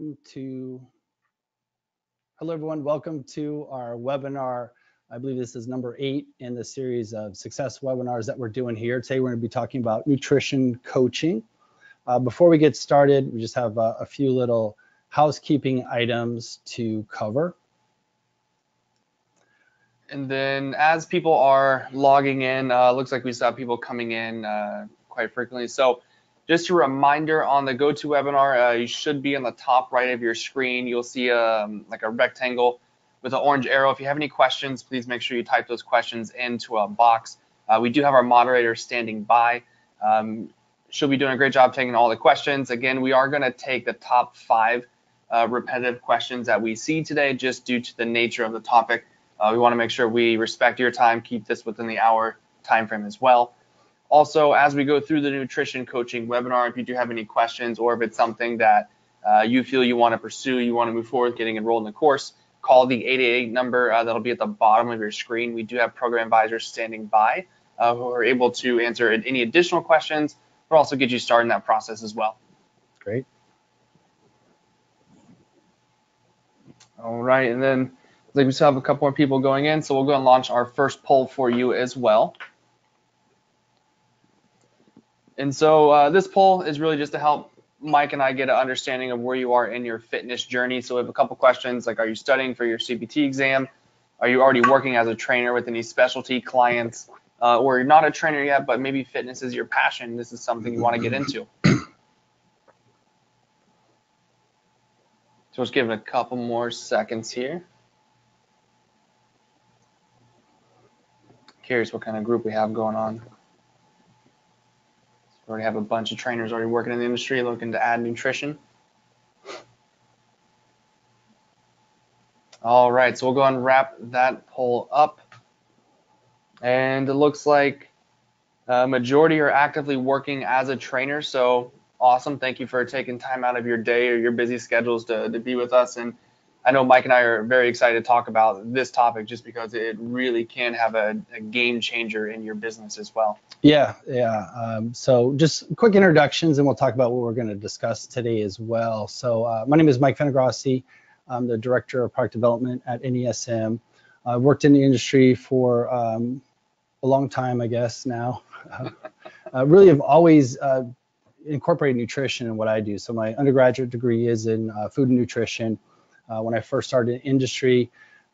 Hello everyone, welcome to our webinar. I believe this is number 8 in the series of success webinars that we're doing here. Today we're going to be talking about nutrition coaching. Before we get started, we just have a few little housekeeping items to cover. And then as people are logging in, looks like we still have people coming in quite frequently. So just a reminder on the GoToWebinar, you should be on the top right of your screen. You'll see like a rectangle with an orange arrow. If you have any questions, please make sure you type those questions into a box. We do have our moderator standing by. She'll be doing a great job taking all the questions. Again, we are going to take the top 5 repetitive questions that we see today just due to the nature of the topic. We want to make sure we respect your time, keep this within the hour time frame as well. Also, as we go through the nutrition coaching webinar, if you do have any questions or if it's something that you feel you want to pursue, you want to move forward getting enrolled in the course, call the 888 number that'll be at the bottom of your screen. We do have program advisors standing by who are able to answer any additional questions or also get you started in that process as well. Great. All right, and then like we still have a couple more people going in, so we'll go and launch our first poll for you as well. And so this poll is really just to help Mike and I get an understanding of where you are in your fitness journey. So we have a couple questions like, are you studying for your CPT exam? Are you already working as a trainer with any specialty clients? Or you're not a trainer yet, but maybe fitness is your passion. This is something you want to get into. So let's give it a couple more seconds here. Curious what kind of group we have going on. We already have a bunch of trainers already working in the industry looking to add nutrition. All right, so we'll go and wrap that poll up. And it looks like a majority are actively working as a trainer, so awesome. Thank you for taking time out of your day or your busy schedules to be with us. And I know Mike and I are very excited to talk about this topic just because it really can have a game changer in your business as well. Yeah. So just quick introductions and we'll talk about what we're going to discuss today as well. So my name is Mike Fenegrossi. I'm the Director of Product Development at NASM. I've worked in the industry for a long time, I guess, now. Really have always incorporated nutrition in what I do. So my undergraduate degree is in food and nutrition. When I first started in industry,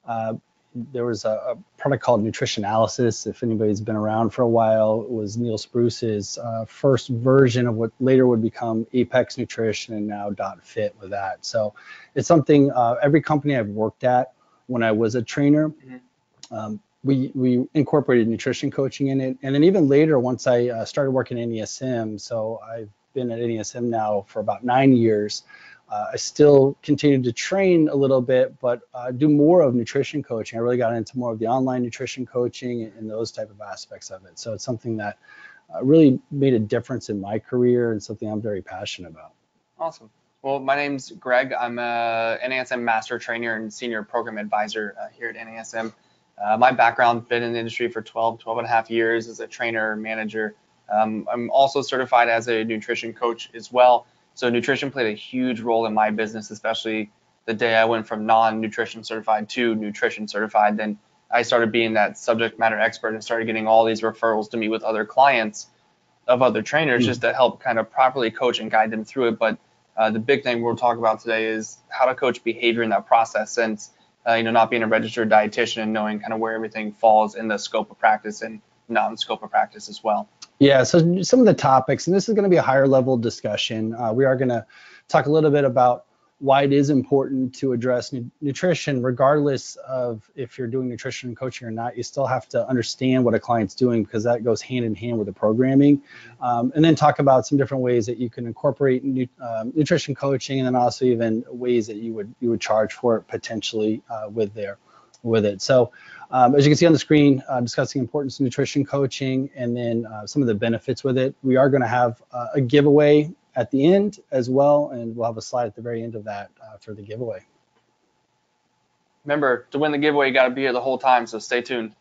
there was a product called Nutrition Analysis. If anybody's been around for a while, it was Neil Spruce's first version of what later would become Apex Nutrition and now .fit with that. So it's something every company I've worked at when I was a trainer, we incorporated nutrition coaching in it. And then even later, once I started working at NASM, so I've been at NASM now for about 9 years. I still continue to train a little bit, but do more of nutrition coaching. I really got into more of the online nutrition coaching and those type of aspects of it. So it's something that really made a difference in my career and something I'm very passionate about. Awesome. Well, my name's Greg. I'm a NASM Master Trainer and Senior Program Advisor here at NASM. My background, been in the industry for 12 and a half years as a trainer, manager. I'm also certified as a nutrition coach as well. So nutrition played a huge role in my business, especially the day I went from non-nutrition certified to nutrition certified. Then I started being that subject matter expert and started getting all these referrals to meet with other clients of other trainers just to help kind of properly coach and guide them through it. But the big thing we'll talk about today is how to coach behavior in that process, since not being a registered dietitian and knowing kind of where everything falls in the scope of practice and not in the scope of practice as well. Yeah, so some of the topics, and this is going to be a higher level discussion. We are going to talk a little bit about why it is important to address nutrition, regardless of if you're doing nutrition coaching or not. You still have to understand what a client's doing because that goes hand in hand with the programming. And then talk about some different ways that you can incorporate nutrition coaching, and then also even ways that you would charge for it potentially with it. So as you can see on the screen, discussing the importance of nutrition coaching and then some of the benefits with it. We are going to have a giveaway at the end as well, and we'll have a slide at the very end of that for the giveaway. Remember, to win the giveaway, you got to be here the whole time, so stay tuned.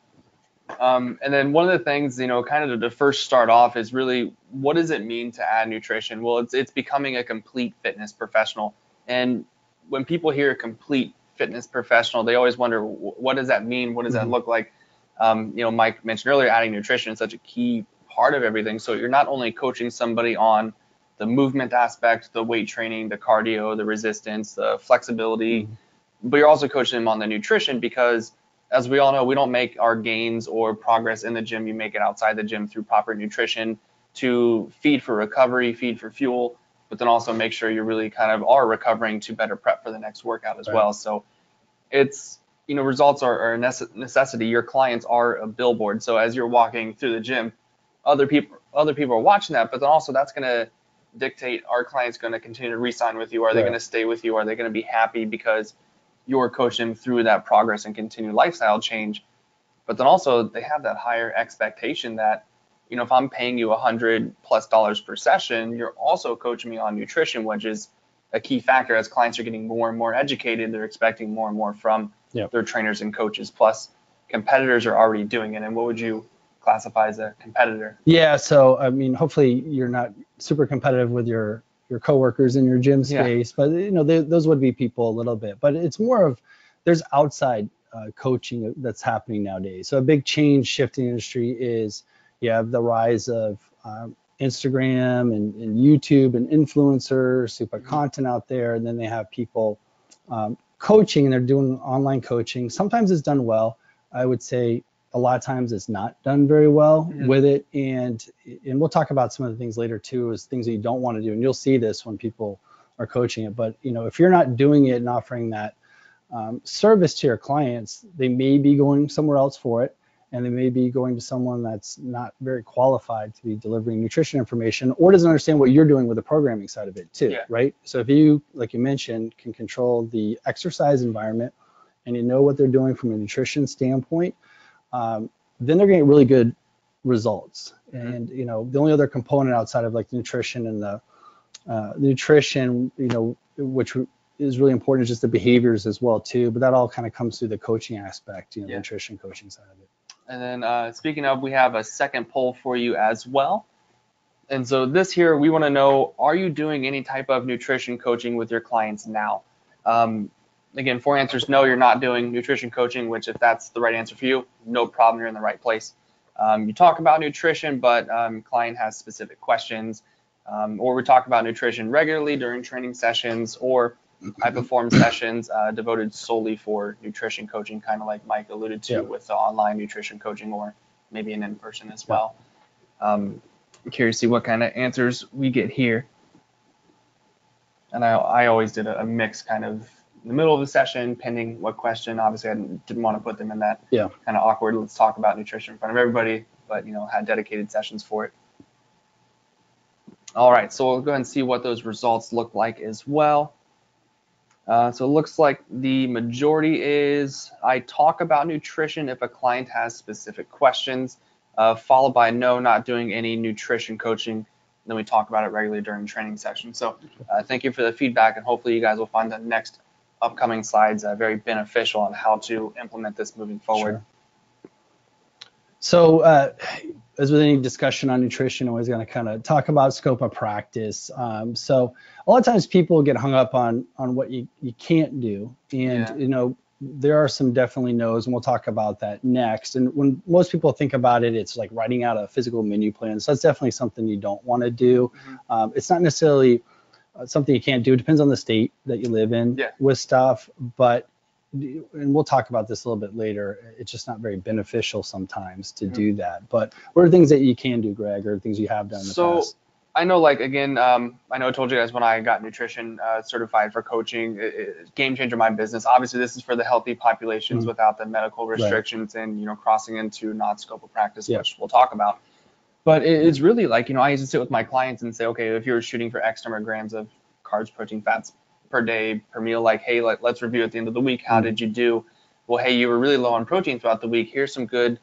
And then one of the things, kind of to first start off is really, what does it mean to add nutrition? Well, it's becoming a complete fitness professional. And when people hear complete fitness professional, they always wonder, what does that mean? What does that look like? Mike mentioned earlier, adding nutrition is such a key part of everything. So you're not only coaching somebody on the movement aspect, the weight training, the cardio, the resistance, the flexibility, but you're also coaching them on the nutrition, because as we all know, we don't make our gains or progress in the gym. You make it outside the gym through proper nutrition to feed for recovery, feed for fuel, but then also make sure you really kind of are recovering to better prep for the next workout as well. So it's, results are a necessity. Your clients are a billboard. So as you're walking through the gym, other people are watching that, but then also that's going to dictate, are clients going to continue to re-sign with you? Are they going to stay with you? Are they going to be happy because you're coaching through that progress and continued lifestyle change? But then also they have that higher expectation that, if I'm paying you $100+ per session, you're also coaching me on nutrition, which is a key factor. As clients are getting more and more educated, they're expecting more and more from their trainers and coaches. Plus, competitors are already doing it. And what would you classify as a competitor? Yeah, so I mean, hopefully you're not super competitive with your coworkers in your gym space, but those would be people a little bit. But it's more of, there's outside coaching that's happening nowadays. So a big change shift in the industry is you have the rise of Instagram and YouTube and influencers who put content out there, and then they have people coaching, and they're doing online coaching. Sometimes it's done well. I would say a lot of times it's not done very well with it, and we'll talk about some of the things later too, is things that you don't want to do, and you'll see this when people are coaching it. But if you're not doing it and offering that service to your clients, they may be going somewhere else for it, and they may be going to someone that's not very qualified to be delivering nutrition information, or doesn't understand what you're doing with the programming side of it too, right? So if you, like you mentioned, can control the exercise environment and you know what they're doing from a nutrition standpoint, then they're getting really good results. And the only other component outside of like the nutrition and the nutrition, which is really important, is just the behaviors as well too. But that all kind of comes through the coaching aspect, the nutrition coaching side of it. And then speaking of, we have a second poll for you as well. And so this here, we want to know, are you doing any type of nutrition coaching with your clients now? Again, 4 answers: no, you're not doing nutrition coaching, which if that's the right answer for you, no problem, you're in the right place. You talk about nutrition, but client has specific questions, or we talk about nutrition regularly during training sessions, or I perform sessions devoted solely for nutrition coaching, kind of like Mike alluded to with the online nutrition coaching, or maybe an in-person as well. I'm curious to see what kind of answers we get here. And I always did a mix kind of in the middle of the session, pending what question. Obviously, I didn't want to put them in that kind of awkward, let's talk about nutrition in front of everybody, but had dedicated sessions for it. All right, so we'll go ahead and see what those results look like as well. So it looks like the majority is, I talk about nutrition if a client has specific questions, followed by no, not doing any nutrition coaching. Then we talk about it regularly during training sessions. So thank you for the feedback, and hopefully you guys will find the next upcoming slides very beneficial on how to implement this moving forward. Sure. So as with any discussion on nutrition, always going to kind of talk about scope of practice. So a lot of times people get hung up on what you can't do, and there are some definitely no's, and we'll talk about that next. And when most people think about it, it's like writing out a physical menu plan. So that's definitely something you don't want to do. It's not necessarily something you can't do. It depends on the state that you live in with stuff, but and we'll talk about this a little bit later, it's just not very beneficial sometimes to do that. But what are things that you can do, Greg, or things you have done in the past? I know, like, again, I know I told you guys when I got nutrition certified for coaching, game changer in my business. Obviously, this is for the healthy populations without the medical restrictions and, crossing into not scope of practice, which we'll talk about. But it's really like, I used to sit with my clients and say, okay, if you're shooting for X number of grams of carbs, protein, fats per day, per meal, like, hey, let's review at the end of the week. How did you do? Well, hey, you were really low on protein throughout the week. Here's some good,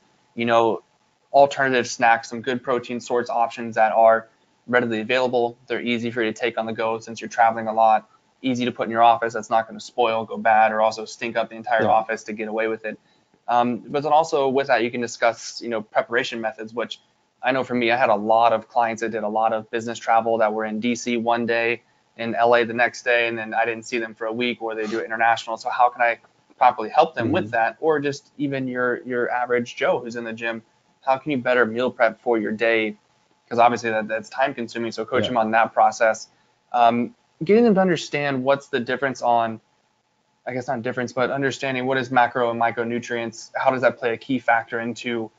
alternative snacks, some good protein source options that are readily available. They're easy for you to take on the go since you're traveling a lot. Easy to put in your office. That's not going to spoil, go bad, or also stink up the entire office to get away with it. But then also with that, you can discuss, preparation methods, which I know for me, I had a lot of clients that did a lot of business travel that were in DC one day, in LA the next day, and then I didn't see them for a week, or they do it international. So how can I properly help them with that? Or just even your average Joe who's in the gym, how can you better meal prep for your day? Because obviously that's time consuming. So coach them on that process. Getting them to understand what's the difference on, I guess not difference, but understanding what is macro and micronutrients. How does that play a key factor into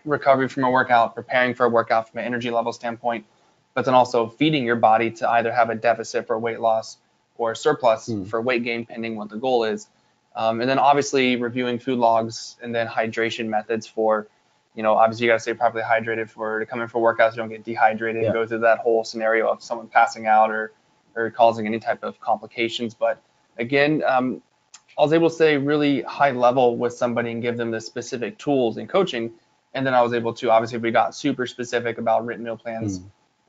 recovery from a workout, preparing for a workout from an energy level standpoint, but then also feeding your body to either have a deficit for weight loss or surplus for weight gain, pending what the goal is. And then obviously reviewing food logs, and then hydration methods for, obviously you got to stay properly hydrated to come in for workouts. You don't get dehydrated and go through that whole scenario of someone passing out or causing any type of complications. But again, I was able to stay really high level with somebody and give them the specific tools in coaching. And then I was able to, obviously, if we got super specific about written meal plans,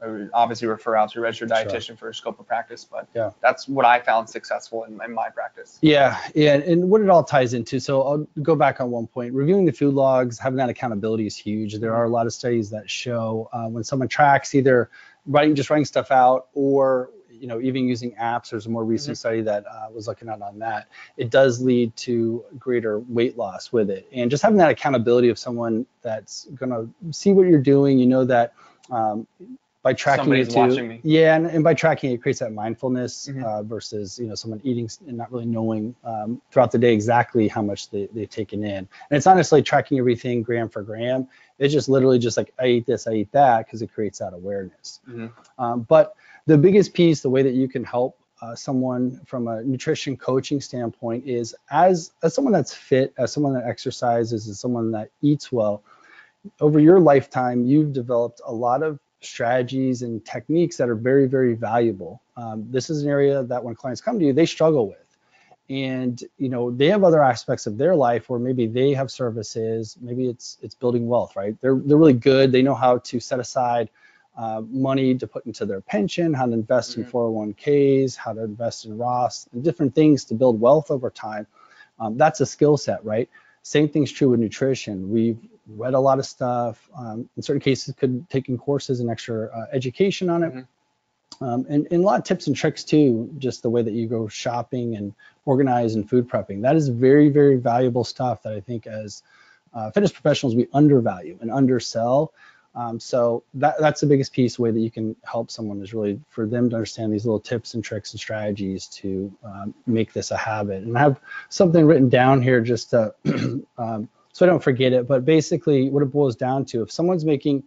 I would obviously refer out to a registered dietitian for a scope of practice. But that's what I found successful in my practice. Yeah. And what it all ties into. So I'll go back on one point. Reviewing the food logs, having that accountability is huge. There are a lot of studies that show when someone tracks, either writing stuff out, or even using apps. There's a more recent study that was looking at on that. It does lead to greater weight loss with it. And just having that accountability of someone that's going to see what you're doing, that by tracking somebody's it too, watching me. Yeah, and by tracking it creates that mindfulness versus someone eating and not really knowing throughout the day exactly how much they've taken in. And it's not necessarily tracking everything gram for gram. It's just literally just like, I eat this, I eat that, because it creates that awareness. But the biggest piece, the way that you can help someone from a nutrition coaching standpoint, is as someone that's fit, as someone that exercises, as someone that eats well, over your lifetime, you've developed a lot of strategies and techniques that are very, very valuable. This is an area that when clients come to you, they struggle with. And they have other aspects of their life where maybe they have services, maybe it's building wealth, right? They're really good. They know how to set aside money to put into their pension, how to invest in 401ks, how to invest in Roths, and different things to build wealth over time. That's a skill set, right? Same thing's true with nutrition. We've read a lot of stuff. In certain cases, could taking courses and extra education on it. And a lot of tips and tricks too, just the way that you go shopping and organize and food prepping. That is very, very valuable stuff that I think as fitness professionals, we undervalue and undersell. So that's the biggest piece, the way that you can help someone is really for them to understand these little tips and tricks and strategies to make this a habit. And I have something written down here just to, so I don't forget it. But basically what it boils down to, if someone's making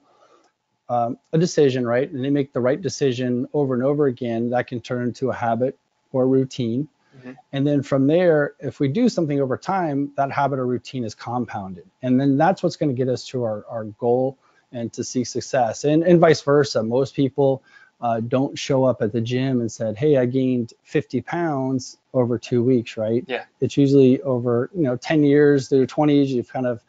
a decision, right, and they make the right decision over and over again, that can turn into a habit or a routine. And then from there, if we do something over time, that habit or routine is compounded. And then that's what's going to get us to our goal and to see success, and vice versa. Most people don't show up at the gym and said, hey, I gained 50 pounds over 2 weeks, right? Yeah. It's usually over 10 years through your 20s, you've kind of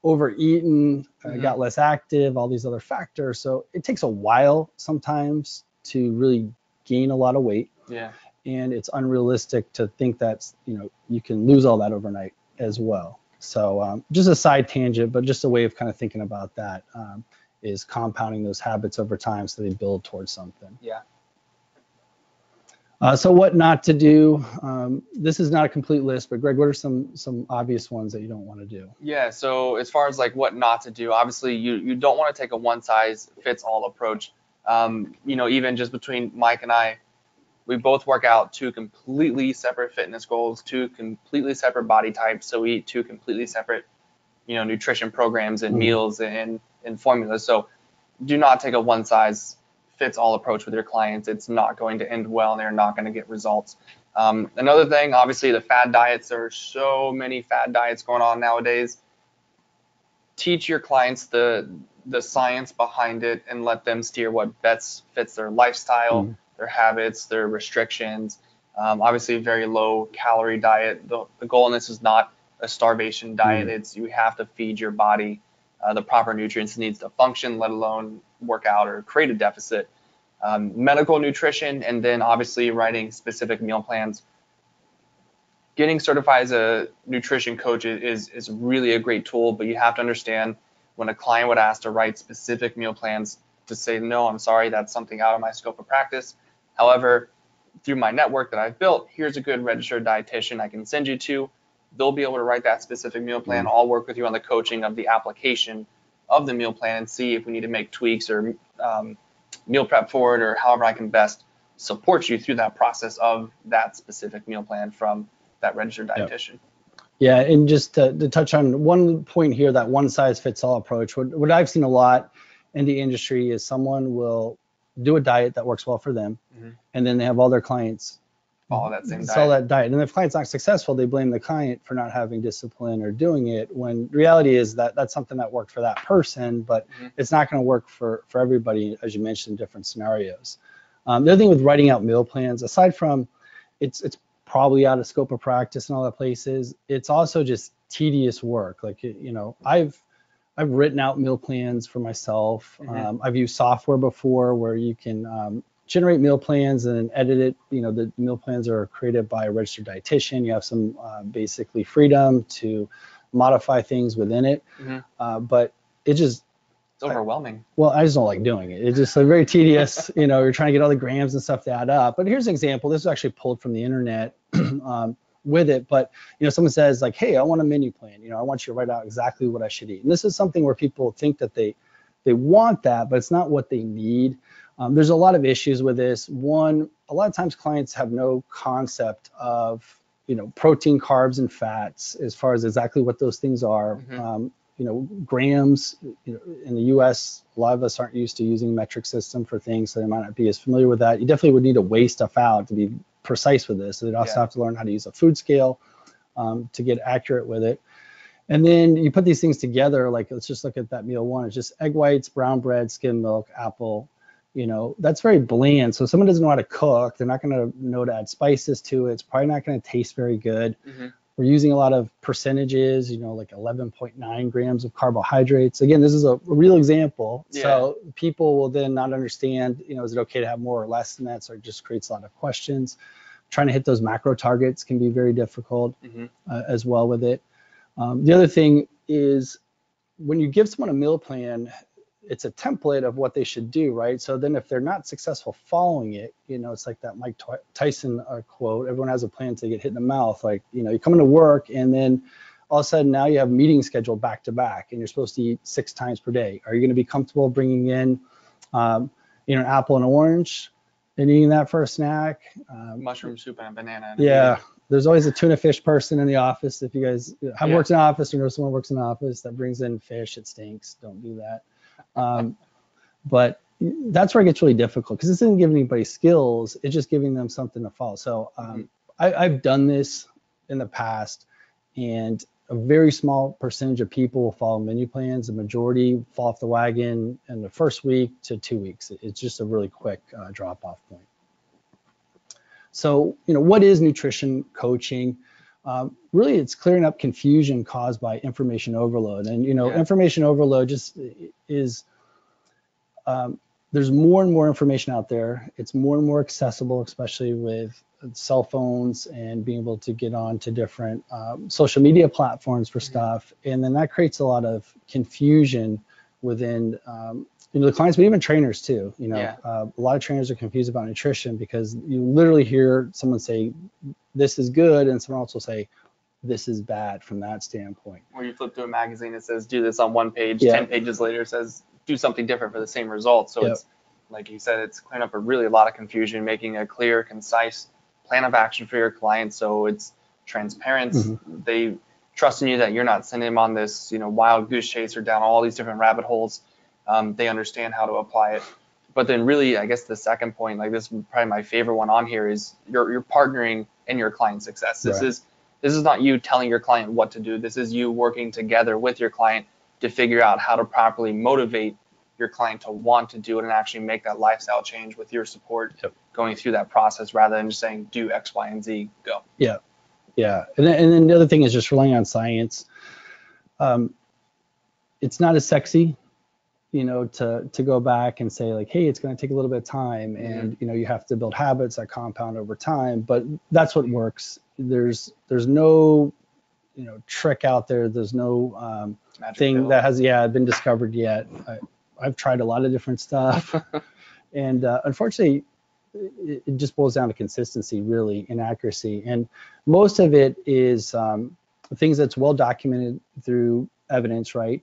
overeaten, got less active, all these other factors. So it takes a while sometimes to really gain a lot of weight. Yeah. And it's unrealistic to think that you can lose all that overnight as well. So just a side tangent, but just a way of kind of thinking about that is compounding those habits over time so they build towards something. Yeah. So what not to do. This is not a complete list, but Greg, what are some obvious ones that you don't want to do? Yeah, so as far as like what not to do, obviously you don't want to take a one size fits all approach. Even just between Mike and I, we both work out two completely separate fitness goals, two completely separate body types. So we eat two completely separate, nutrition programs and meals and formulas. So do not take a one size fits all approach with your clients. It's not going to end well and they're not going to get results. Another thing, obviously the fad diets. There are so many fad diets going on nowadays. Teach your clients the science behind it and let them steer what best fits their lifestyle, their habits, their restrictions. Obviously a very low calorie diet. The goal in this is not a starvation diet. It's you have to feed your body the proper nutrients it needs to function, let alone work out or create a deficit. Medical nutrition, and then obviously writing specific meal plans. Getting certified as a nutrition coach is really a great tool, but you have to understand when a client would ask to write specific meal plans, to say, no, I'm sorry, that's something out of my scope of practice. However, through my network that I've built, here's a good registered dietitian I can send you to. They'll be able to write that specific meal plan. I'll work with you on the coaching of the application of the meal plan and see if we need to make tweaks or meal prep for it, or however I can best support you through that process of that specific meal plan from that registered dietitian. Yeah, and just to touch on one point here, that one size fits all approach, what I've seen a lot in the industry is someone will do a diet that works well for them, and then they have all their clients follow that same diet. And if the client's not successful, they blame the client for not having discipline or doing it, when the reality is that that's something that worked for that person, but it's not going to work for everybody, as you mentioned, in different scenarios. The other thing with writing out meal plans, aside from it's probably out of scope of practice in all the places, it's also just tedious work. Like, you know, I've written out meal plans for myself. I've used software before where you can generate meal plans and edit it. You know, the meal plans are created by a registered dietitian. You have some basically freedom to modify things within it, but it's overwhelming. I just don't like doing it. It's just like very tedious. You know, you're trying to get all the grams and stuff to add up. But here's an example. This is actually pulled from the internet with it. But, you know, someone says like, hey, I want a menu plan. You know, I want you to write out exactly what I should eat. And this is something where people think that they want that, but it's not what they need. There's a lot of issues with this. One, a lot of times clients have no concept of, you know, protein, carbs, and fats as far as exactly what those things are. You know, grams, you know, in the US, a lot of us aren't used to using metric system for things, so they might not be as familiar with that. You definitely would need to weigh stuff out to be precise with this. So they'd also have to learn how to use a food scale to get accurate with it. And then you put these things together, like let's just look at that meal one. It's just egg whites, brown bread, skim milk, apple. You know, that's very bland. So if someone doesn't know how to cook, they're not going to know to add spices to it. It's probably not going to taste very good. We're using a lot of percentages, you know, like 11.9 grams of carbohydrates. Again, this is a real example. So people will then not understand, you know, is it okay to have more or less than that? So it just creates a lot of questions. Trying to hit those macro targets can be very difficult as well with it. The other thing is when you give someone a meal plan, it's a template of what they should do, right? So then if they're not successful following it, you know, it's like that Mike Tyson quote, everyone has a plan to get hit in the mouth. Like, you know, you come into work and then all of a sudden now you have meetings scheduled back to back and you're supposed to eat 6 times per day. Are you going to be comfortable bringing in, you know, an apple and orange and eating that for a snack? Mushroom soup and a banana. And there's always a tuna fish person in the office. If you guys have worked in an office or know someone works in an office that brings in fish, it stinks. Don't do that. But that's where it gets really difficult because this isn't giving anybody skills. It's just giving them something to follow. So I've done this in the past, and a very small percentage of people will follow menu plans. The majority fall off the wagon in the first week to 2 weeks. It's just a really quick drop-off point. So, you know, what is nutrition coaching? Really, it's clearing up confusion caused by information overload. And, you know, information overload just is, there's more and more information out there. It's more and more accessible, especially with cell phones and being able to get on to different social media platforms for stuff. And then that creates a lot of confusion within you know, the clients, but even trainers too. You know, a lot of trainers are confused about nutrition because you literally hear someone say, this is good, and someone else will say, this is bad from that standpoint. Or you flip through a magazine that says, do this on one page, 10 pages later it says, do something different for the same result. So it's, like you said, it's clearing up a lot of confusion, making a clear, concise plan of action for your clients. So it's transparent. They trust in you that you're not sending them on this, you know, wild goose chase or down all these different rabbit holes. They understand how to apply it. But then really, I guess the second point, like this is probably my favorite one on here, is you're partnering in your client success. This is not you telling your client what to do. This is you working together with your client to figure out how to properly motivate your client to want to do it and actually make that lifestyle change with your support going through that process, rather than just saying do X, Y, and Z, go. Yeah. And then the other thing is just relying on science. It's not as sexy, you know, to go back and say like, hey, it's going to take a little bit of time, and you know, you have to build habits that compound over time. But that's what works. There's no, you know, trick out there. There's no thing that has been discovered yet. I've tried a lot of different stuff, and unfortunately, it just boils down to consistency, really, and accuracy. And most of it is things that's well documented through evidence, right?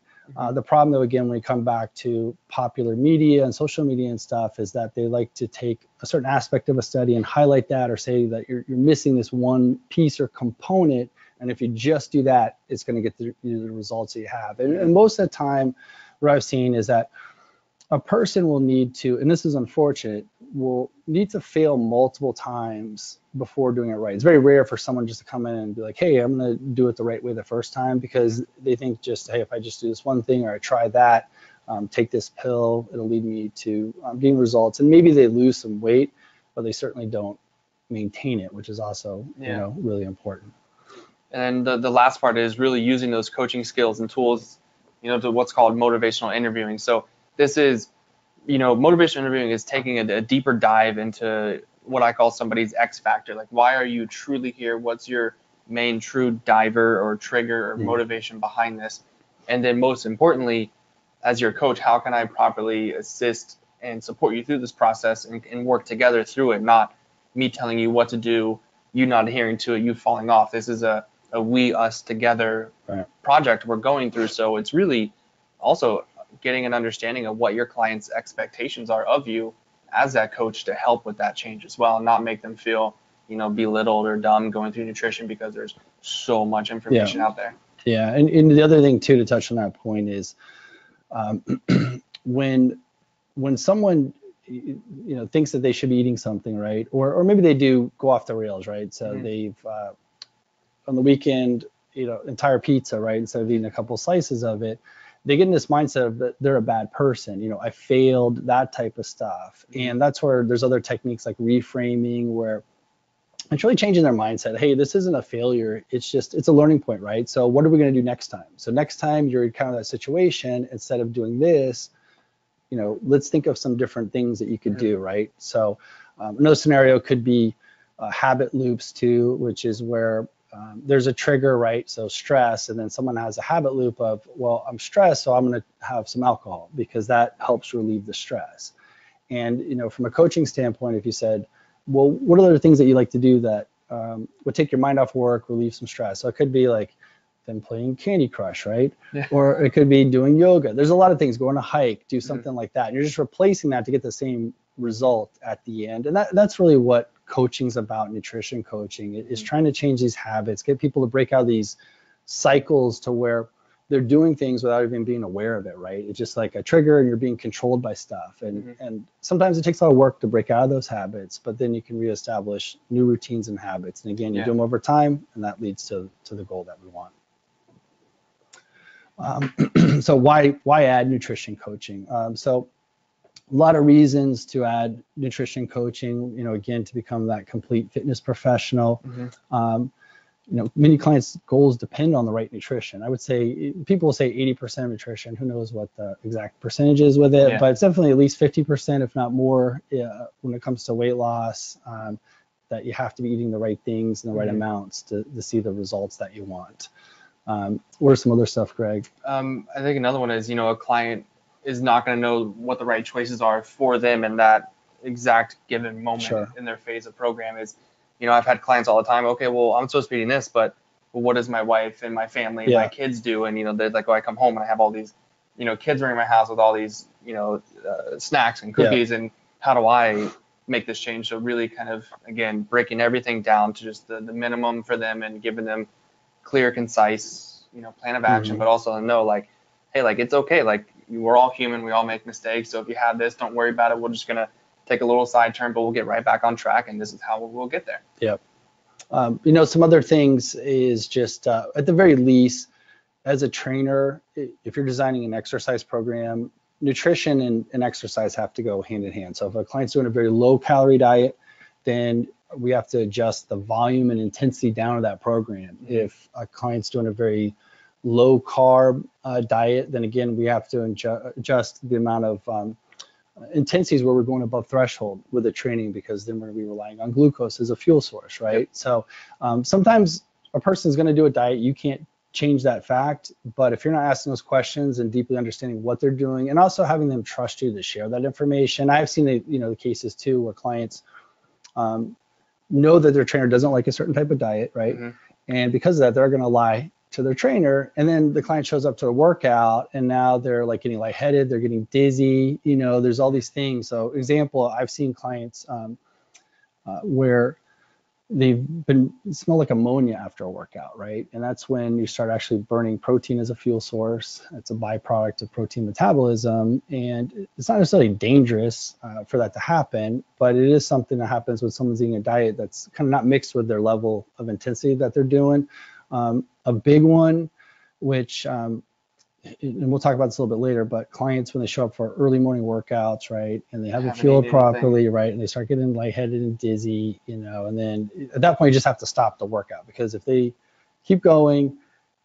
The problem, though, again, when we come back to popular media and social media and stuff, is that they like to take a certain aspect of a study and highlight that, or say that you're missing this one piece or component, and if you just do that, it's going to get the results that you have. And most of the time, what I've seen is that a person will need to, and this is unfortunate, will need to fail multiple times before doing it right. It's very rare for someone just to come in and be like, hey, I'm going to do it the right way the first time, because they think just, hey, if I just do this one thing, or I try that, take this pill, it'll lead me to getting results. And maybe they lose some weight, but they certainly don't maintain it, which is also, really important. And the last part is really using those coaching skills and tools, to what's called motivational interviewing. So this is, motivational interviewing is taking a deeper dive into what I call somebody's X factor. Like, why are you truly here? What's your main true driver or trigger or motivation behind this? And then most importantly, as your coach, how can I properly assist and support you through this process and work together through it, not me telling you what to do, you not adhering to it, you falling off. This is a we, us together project we're going through. So it's really also getting an understanding of what your client's expectations are of you as that coach to help with that change as well, and not make them feel, belittled or dumb going through nutrition because there's so much information out there. Yeah, and the other thing too, to touch on that point, is when someone thinks that they should be eating something, right, or maybe they do go off the rails, right? So they've on the weekend, entire pizza, right, instead of eating a couple slices of it, they get in this mindset of that they're a bad person. I failed, that type of stuff. And that's where there's other techniques like reframing, where it's really changing their mindset. Hey, this isn't a failure. It's a learning point, right? So what are we going to do next time? So next time you're in kind of that situation, instead of doing this, let's think of some different things that you could do, right? So another scenario could be habit loops too, which is where there's a trigger, right? So stress, and then someone has a habit loop of, well, I'm stressed, so I'm going to have some alcohol because that helps relieve the stress. And, from a coaching standpoint, if you said, well, what are the things that you like to do that would take your mind off work, relieve some stress? So it could be like them playing Candy Crush, right? Yeah. Or it could be doing yoga. There's a lot of things, go on a hike, do something like that. And you're just replacing that to get the same result at the end. And that's really what coaching's about. Nutrition coaching is trying to change these habits, get people to break out of these cycles to where they're doing things without even being aware of it, right? It's just like a trigger and you're being controlled by stuff. And sometimes it takes a lot of work to break out of those habits, but then you can reestablish new routines and habits. And again, you do them over time, and that leads to the goal that we want. So why add nutrition coaching? So a lot of reasons to add nutrition coaching, again, to become that complete fitness professional. Many clients' goals depend on the right nutrition. I would say people will say 80% of nutrition. Who knows what the exact percentage is with it, but it's definitely at least 50%, if not more, when it comes to weight loss, that you have to be eating the right things in the right amounts to see the results that you want. What are some other stuff, Greg? I think another one is, a client is not going to know what the right choices are for them in that exact given moment in their phase of program. Is, I've had clients all the time, okay, well, I'm supposed to be eating this, but what does my wife and my family and my kids do? And, they're like, oh, I come home and I have all these, kids are in my house with all these, snacks and cookies, and how do I make this change? So really kind of, again, breaking everything down to just the minimum for them and giving them clear, concise, plan of action, but also know, like, hey, like, it's okay. Like, we're all human. We all make mistakes. So if you have this, don't worry about it. We're just going to take a little side turn, but we'll get right back on track. And this is how we'll get there. Yep. Some other things is just at the very least, as a trainer, if you're designing an exercise program, nutrition and exercise have to go hand in hand. So if a client's doing a very low calorie diet, then we have to adjust the volume and intensity down of that program. If a client's doing a very low carb diet, then again, we have to adjust the amount of intensities where we're going above threshold with the training, because then we're going to be relying on glucose as a fuel source, right? So sometimes a person's going to do a diet, you can't change that fact, but if you're not asking those questions and deeply understanding what they're doing, and also having them trust you to share that information. I've seen the cases too where clients know that their trainer doesn't like a certain type of diet, right? Mm-hmm. And because of that, they're going to lie to their trainer, and then the client shows up to the workout and now they're like getting lightheaded, they're getting dizzy, there's all these things. So example, I've seen clients where they've been smell like ammonia after a workout, right? And that's when you start actually burning protein as a fuel source. It's a byproduct of protein metabolism, and it's not necessarily dangerous for that to happen, but it is something that happens when someone's eating a diet that's kind of not mixed with their level of intensity that they're doing. A big one, which and we'll talk about this a little bit later, but clients, when they show up for early morning workouts, right, and they haven't fueled properly, right, and they start getting lightheaded and dizzy, and then at that point you just have to stop the workout, because if they keep going,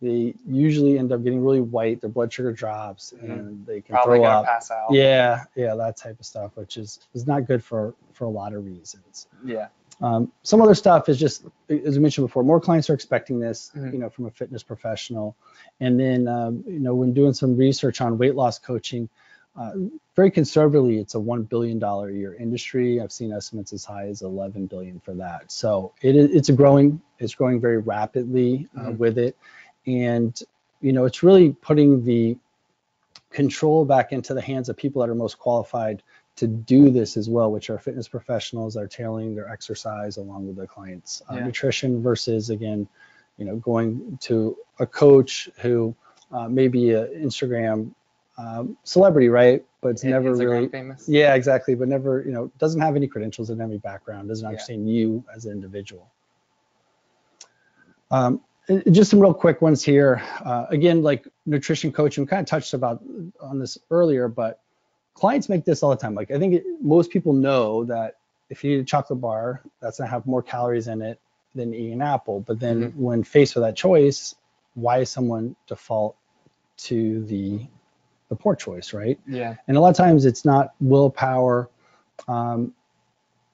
they usually end up getting really white, their blood sugar drops, and they can probably throw up. Pass out. Yeah, that type of stuff, which is not good for a lot of reasons. Yeah. Some other stuff is just, as I mentioned before, more clients are expecting this, Mm-hmm. from a fitness professional. And then, when doing some research on weight loss coaching, very conservatively, it's a $1 billion a year industry. I've seen estimates as high as 11 billion for that. So it's growing very rapidly with it. And, it's really putting the control back into the hands of people that are most qualified to do this as well, which are fitness professionals that are tailoring their exercise along with their clients' nutrition, versus, again, going to a coach who may be an Instagram celebrity, right? But it's never Instagram really famous. Yeah, exactly. But never, doesn't have any credentials, doesn't have any background, doesn't understand you as an individual. Just some real quick ones here. Again, like nutrition coaching, we kind of touched on this earlier, but clients make this all the time. Like, I think most people know that if you eat a chocolate bar, that's gonna have more calories in it than eating an apple. But then when faced with that choice, why is someone default to the poor choice, right? Yeah. And a lot of times it's not willpower. A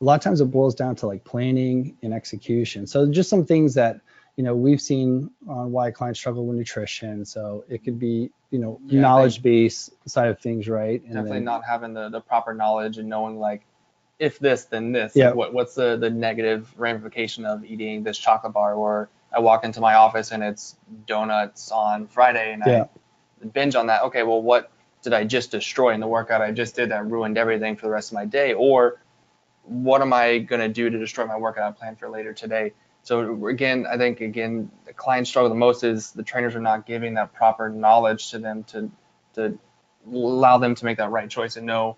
lot of times it boils down to like planning and execution. So just some things that we've seen on why clients struggle with nutrition. So it could be, knowledge base side of things, right? And definitely then, not having the proper knowledge and knowing like, if this, then this. Yeah. Like what's the negative ramification of eating this chocolate bar? Or I walk into my office and it's donuts on Friday and I binge on that. Okay, well, what did I just destroy in the workout I just did that ruined everything for the rest of my day? Or what am I going to do to destroy my workout plan for later today? So again, I think the clients struggle the most is the trainers are not giving that proper knowledge to them to allow them to make that right choice and know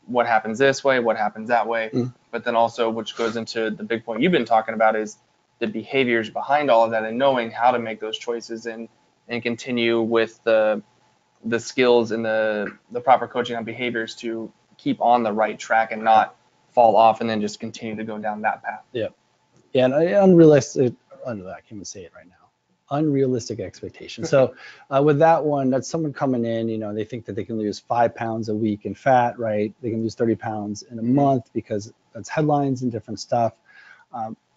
what happens this way, what happens that way. But then also, which goes into the big point you've been talking about, is the behaviors behind all of that and knowing how to make those choices and continue with the skills and the proper coaching on behaviors to keep on the right track and not fall off and then just continue to go down that path. Yeah, and unrealistic. I can't even say it right now. Unrealistic expectations. So with that one, that's someone coming in, they think that they can lose 5 pounds a week in fat, right? They can lose 30 pounds in a month because that's headlines and different stuff.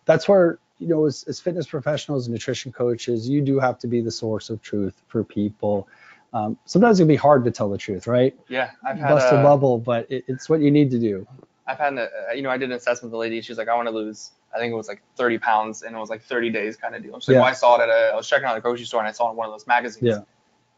That's where, as fitness professionals, nutrition coaches, you do have to be the source of truth for people. Sometimes it can be hard to tell the truth, right? Yeah, I've had bust a bubble, but it's what you need to do. I've had, I did an assessment with the lady. She's like, I want to lose, I think it was like 30 pounds, and it was like 30 days kind of deal. She's like, well, I saw it I was checking out the grocery store, and I saw it in one of those magazines. Yeah.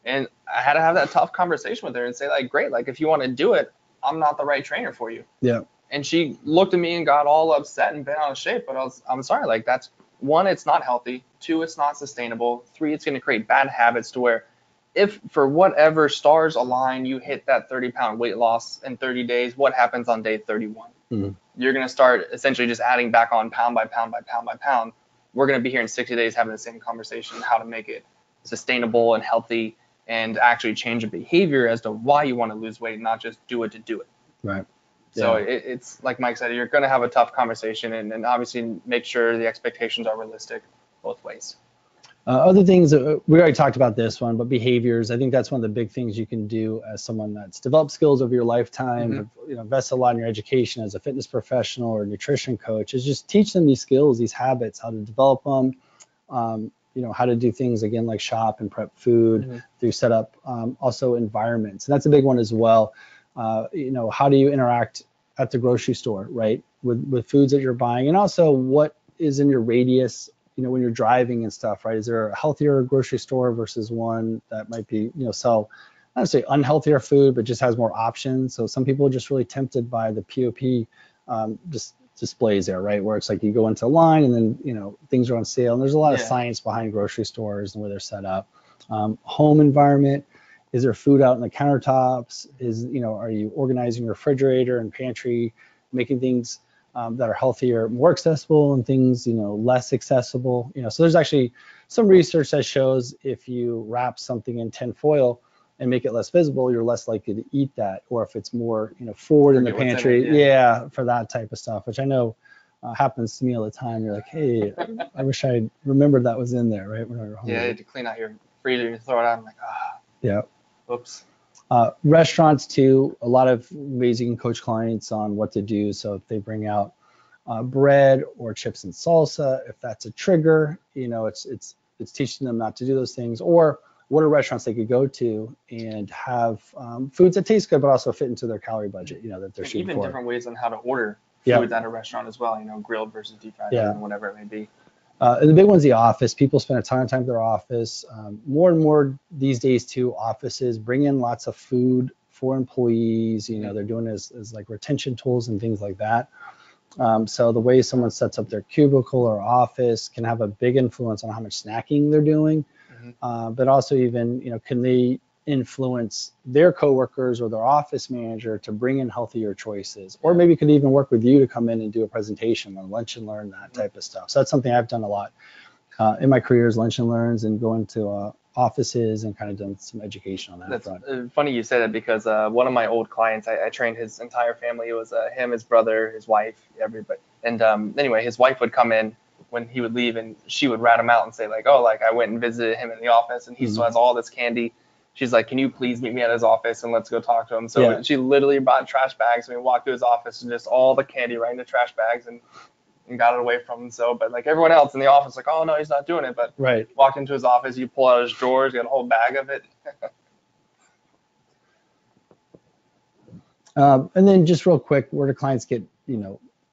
And I had to have that tough conversation with her and say, like, great, like, if you want to do it, I'm not the right trainer for you. Yeah. And she looked at me and got all upset and bent out of shape. But I'm sorry, like, that's, 1, it's not healthy. 2, it's not sustainable. 3, it's going to create bad habits to where if for whatever stars align, you hit that 30-pound weight loss in 30 days, what happens on day 31? You're going to start essentially just adding back on pound by pound by pound by pound. We're going to be here in 60 days having the same conversation, how to make it sustainable and healthy and actually change your behavior as to why you want to lose weight, not just do it to do it. Right. So it's like Mike said, you're going to have a tough conversation and obviously make sure the expectations are realistic both ways. Other things, we already talked about this one, but behaviors, I think that's one of the big things you can do as someone that's developed skills over your lifetime, invested a lot in your education as a fitness professional or nutrition coach, is just teach them these skills, these habits, how to develop them, how to do things, again, like shop and prep food, through set up, also environments. And that's a big one as well. How do you interact at the grocery store, right? with foods that you're buying, and also what is in your radius, when you're driving and stuff, right? Is there a healthier grocery store versus one that might be, sell, not necessarily unhealthier food, but just has more options? So some people are just really tempted by the POP just displays there, right? Where it's like you go into a line and then, things are on sale. And there's a lot of science behind grocery stores and where they're set up. Home environment, is there food out on the countertops? Are you organizing your refrigerator and pantry, making things that are healthier more accessible, and things, less accessible? So there's actually some research that shows if you wrap something in tin foil and make it less visible, you're less likely to eat that. Or if it's more, forward in the pantry, for that type of stuff, which I know happens to me all the time. You're like, hey, I wish I remembered that was in there, right? When I were home. Yeah, you had to clean out your freezer and throw it out. I'm like, Yeah. Oops. Restaurants too, a lot of ways you can coach clients on what to do. So if they bring out bread or chips and salsa, if that's a trigger, it's teaching them not to do those things. Or what are restaurants they could go to and have foods that taste good but also fit into their calorie budget, that they're shooting for. Even different ways on how to order foods at a restaurant as well, grilled versus deep fried, and whatever it may be. And the big one's the office. People spend a ton of time at their office. More and more these days too, offices bring in lots of food for employees. They're doing it as like retention tools and things like that. So the way someone sets up their cubicle or office can have a big influence on how much snacking they're doing. But also even, can they influence their coworkers or their office manager to bring in healthier choices? Or maybe could even work with you to come in and do a presentation on lunch and learn, that type of stuff. So that's something I've done a lot in my career, is lunch and learns and going to offices and kind of done some education on that front. That's funny you say that, because one of my old clients, I trained his entire family. It was him, his brother, his wife, everybody. And anyway, his wife would come in when he would leave, and she would rat him out and say like, oh, like I went and visited him in the office and he still has all this candy. She's like, can you please meet me at his office and let's go talk to him? So she literally brought trash bags, and we walked to his office and just all the candy right in the trash bags and got it away from him. So, but like everyone else in the office, like, oh no, he's not doing it. But walked into his office, you pull out his drawers, got a whole bag of it. And then just real quick, where do clients get,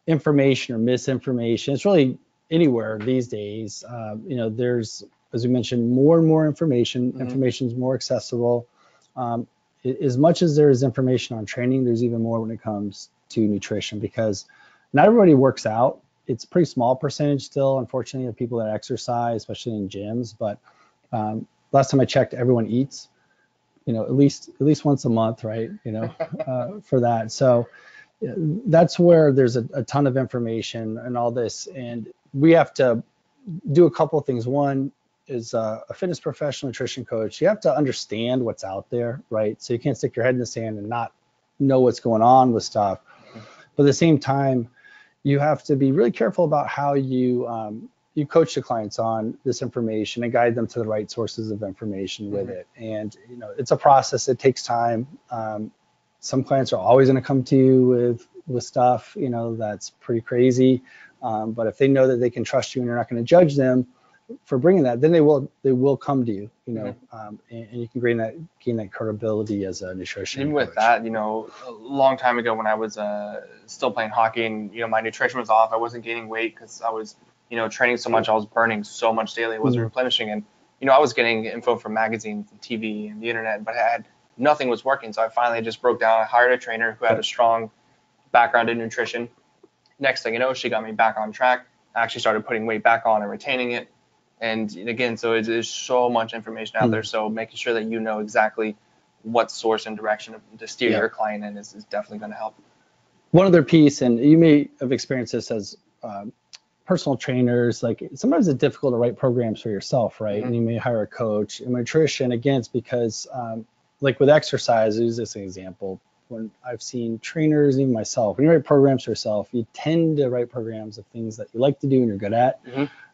information or misinformation? It's really anywhere these days. There's, as we mentioned, more and more information. Information is more accessible. As much as there is information on training, there's even more when it comes to nutrition, because not everybody works out. It's a pretty small percentage still, unfortunately, of people that exercise, especially in gyms. But last time I checked, everyone eats, at least once a month, right? For that. So that's where there's a ton of information and all this, and we have to do a couple of things. One is a fitness professional, nutrition coach. You have to understand what's out there, right? So you can't stick your head in the sand and not know what's going on with stuff. But at the same time, you have to be really careful about how you coach the clients on this information and guide them to the right sources of information with it. And it's a process. It takes time. Some clients are always going to come to you with stuff that's pretty crazy. But if they know that they can trust you and you're not going to judge them for bringing that, then they will come to you. And you can gain that credibility as a nutrition Even coach. with that, a long time ago when I was still playing hockey, and my nutrition was off, I wasn't gaining weight because I was training so much, I was burning so much daily, I wasn't replenishing, and I was getting info from magazines and TV and the internet, but nothing was working. So I finally just broke down. I hired a trainer who had a strong background in nutrition. Next thing you know, she got me back on track. I actually started putting weight back on and retaining it. And again, so there's so much information out there. So making sure that you know exactly what source and direction to steer your client in is definitely going to help. One other piece, and you may have experienced this as personal trainers, like sometimes it's difficult to write programs for yourself, right? And you may hire a coach. In nutrition, again, it's because like with exercise, use this example. When I've seen trainers, even myself, when you write programs for yourself, you tend to write programs of things that you like to do and you're good at,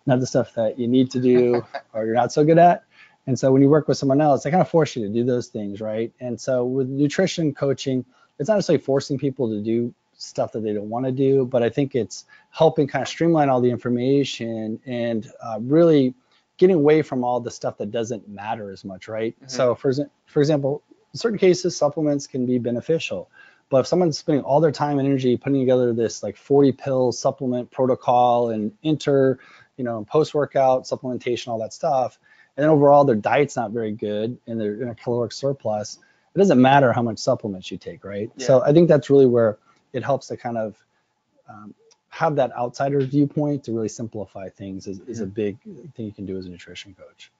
not the stuff that you need to do or you're not so good at. And so when you work with someone else, they kind of force you to do those things, right? And so with nutrition coaching, it's not necessarily forcing people to do stuff that they don't want to do, but I think it's helping kind of streamline all the information and really getting away from all the stuff that doesn't matter as much, right? So for example, in certain cases, supplements can be beneficial, But if someone's spending all their time and energy putting together this like 40 pill supplement protocol and post-workout supplementation, all that stuff, and then overall their diet's not very good and they're in a caloric surplus, it doesn't matter how much supplements you take, right? Yeah. So I think that's really where it helps to kind of have that outsider viewpoint to really simplify things is a big thing you can do as a nutrition coach.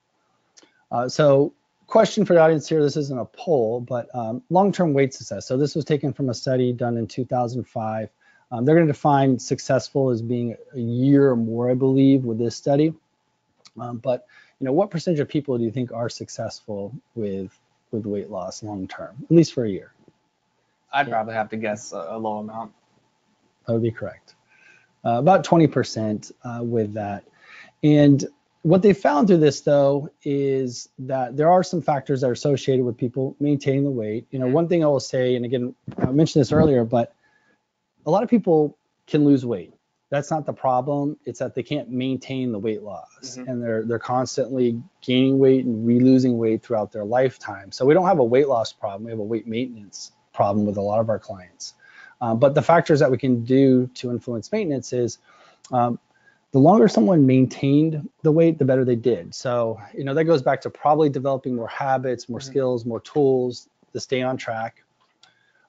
So question for the audience here, this isn't a poll, but long-term weight success. So this was taken from a study done in 2005. They're going to define successful as being a year or more, I believe, with this study. But what percentage of people do you think are successful with weight loss long-term, at least for a year? I'd probably have to guess a low amount. That would be correct. About 20% with that. And what they found through this, though, is that there are some factors that are associated with people maintaining the weight. One thing I will say, and again, I mentioned this earlier, but a lot of people can lose weight. That's not the problem. It's that they can't maintain the weight loss, and they're constantly gaining weight and re-losing weight throughout their lifetime. So we don't have a weight loss problem. We have a weight maintenance problem with a lot of our clients. But the factors that we can do to influence maintenance is the longer someone maintained the weight, the better they did. So, that goes back to probably developing more habits, more skills, more tools to stay on track.